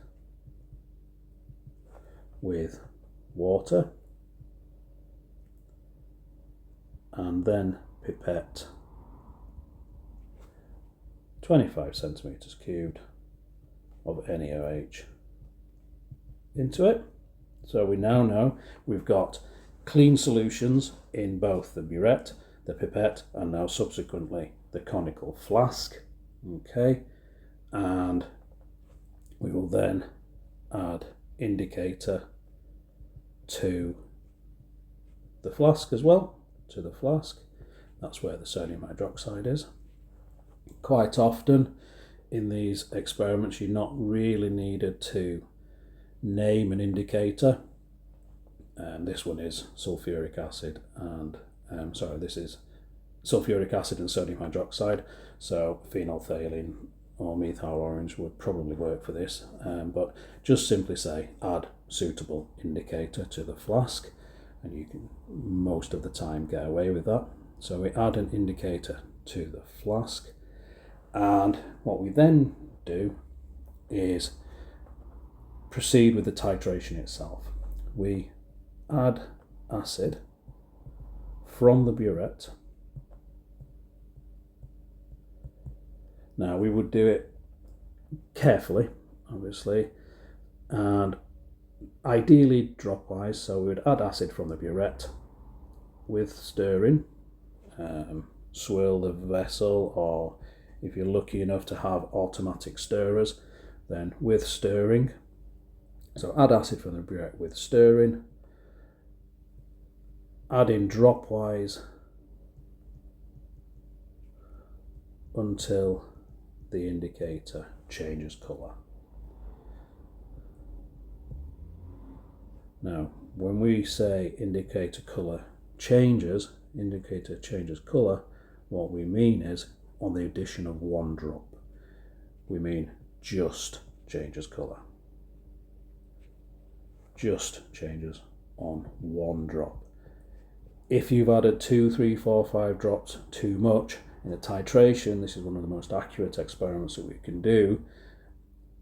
with water, and then pipette 25 centimeters cubed of NaOH into it. So we now know we've got clean solutions in both the burette, the pipette, and now subsequently the conical flask. Okay, and we will then add indicator to the flask as well, to the flask. That's where the sodium hydroxide is. Quite often in these experiments you're not really needed to name an indicator. This one is sulfuric acid and this is sulfuric acid and sodium hydroxide, so phenolphthalein or methyl orange would probably work for this, but just simply say add suitable indicator to the flask, and you can most of the time get away with that. So we add an indicator to the flask, and what we then do is proceed with the titration itself. We add acid from the burette. Now we would do it carefully, obviously, and ideally dropwise, so we would add acid from the burette with stirring, swirl the vessel, or if you're lucky enough to have automatic stirrers, then with stirring. So add acid from the burette with stirring, add in dropwise until the indicator changes colour. Now, when we say indicator changes colour, what we mean is on the addition of 1 drop. We mean just changes colour. Just changes on 1 drop. If you've added 2, 3, 4, 5 drops too much in a titration, this is one of the most accurate experiments that we can do,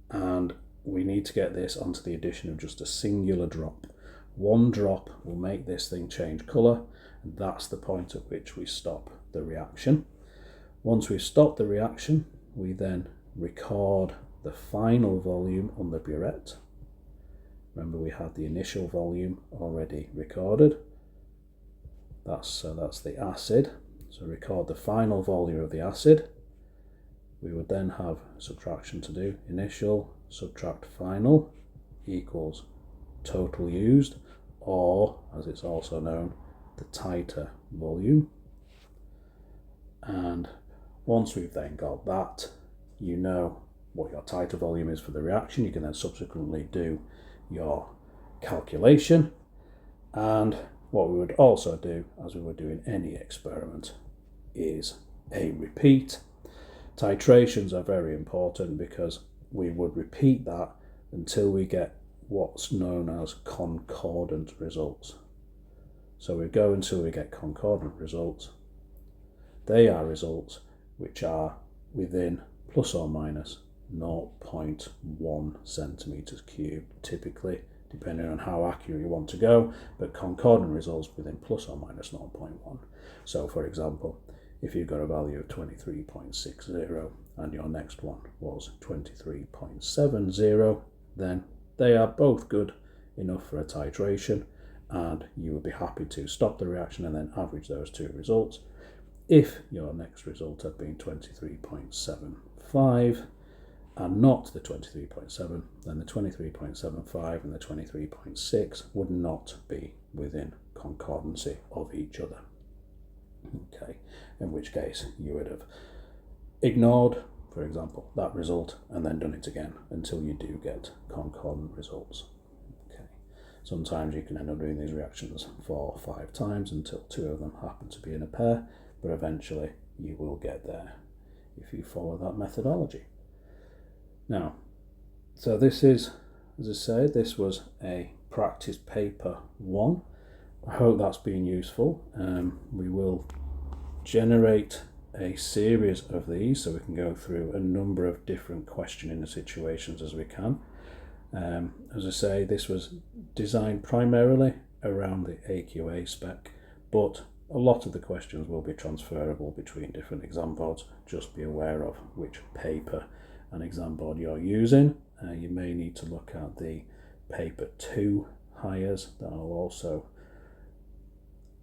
and we need to get this onto the addition of just a singular drop. 1 drop will make this thing change colour, and that's the point at which we stop the reaction. Once we've stopped the reaction, we then record the final volume on the burette. Remember, we had the initial volume already recorded. That's the acid. So record the final volume of the acid. We would then have subtraction to do. Initial subtract final equals total used, or as it's also known, the titer volume. And once we've then got that, you know what your titer volume is for the reaction. You can then subsequently do your calculation, and what we would also do, as we would do in any experiment, is a repeat. Titrations are very important because we would repeat that until we get what's known as concordant results. So we go until we get concordant results. They are results which are within plus or minus 0.1 centimetres cubed, typically, depending on how accurate you want to go, but concordant results within plus or minus 0.1. So for example, if you've got a value of 23.60 and your next one was 23.70, then they are both good enough for a titration, and you would be happy to stop the reaction and then average those two results. If your next result had been 23.75 and not the 23.7, then the 23.75 and the 23.6 would not be within concordancy of each other. Okay, in which case you would have ignored, for example, that result and then done it again until you do get concordant results. Okay, sometimes you can end up doing these reactions 4 or 5 times until 2 of them happen to be in a pair, but eventually you will get there if you follow that methodology. Now, so this is, as I say, this was a practice paper 1. I hope that's been useful. We will generate a series of these so we can go through a number of different questioning situations as we can. As I say, this was designed primarily around the AQA spec, but a lot of the questions will be transferable between different exam boards. Just be aware of which paper and exam board you're using. You may need to look at the paper 2 hires that I'll also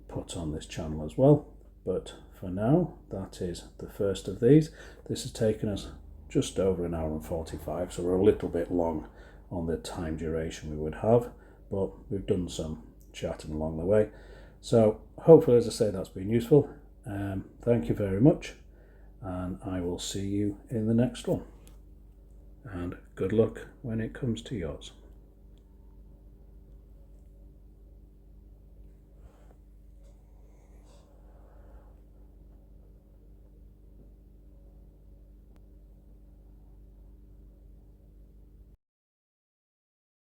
put on this channel as well. But for now, that is the first of these. This has taken us just over an hour and 45, so we're a little bit long on the time duration we would have, but we've done some chatting along the way. So hopefully, as I say, that's been useful. Thank you very much, and I will see you in the next one. And good luck when it comes to yours.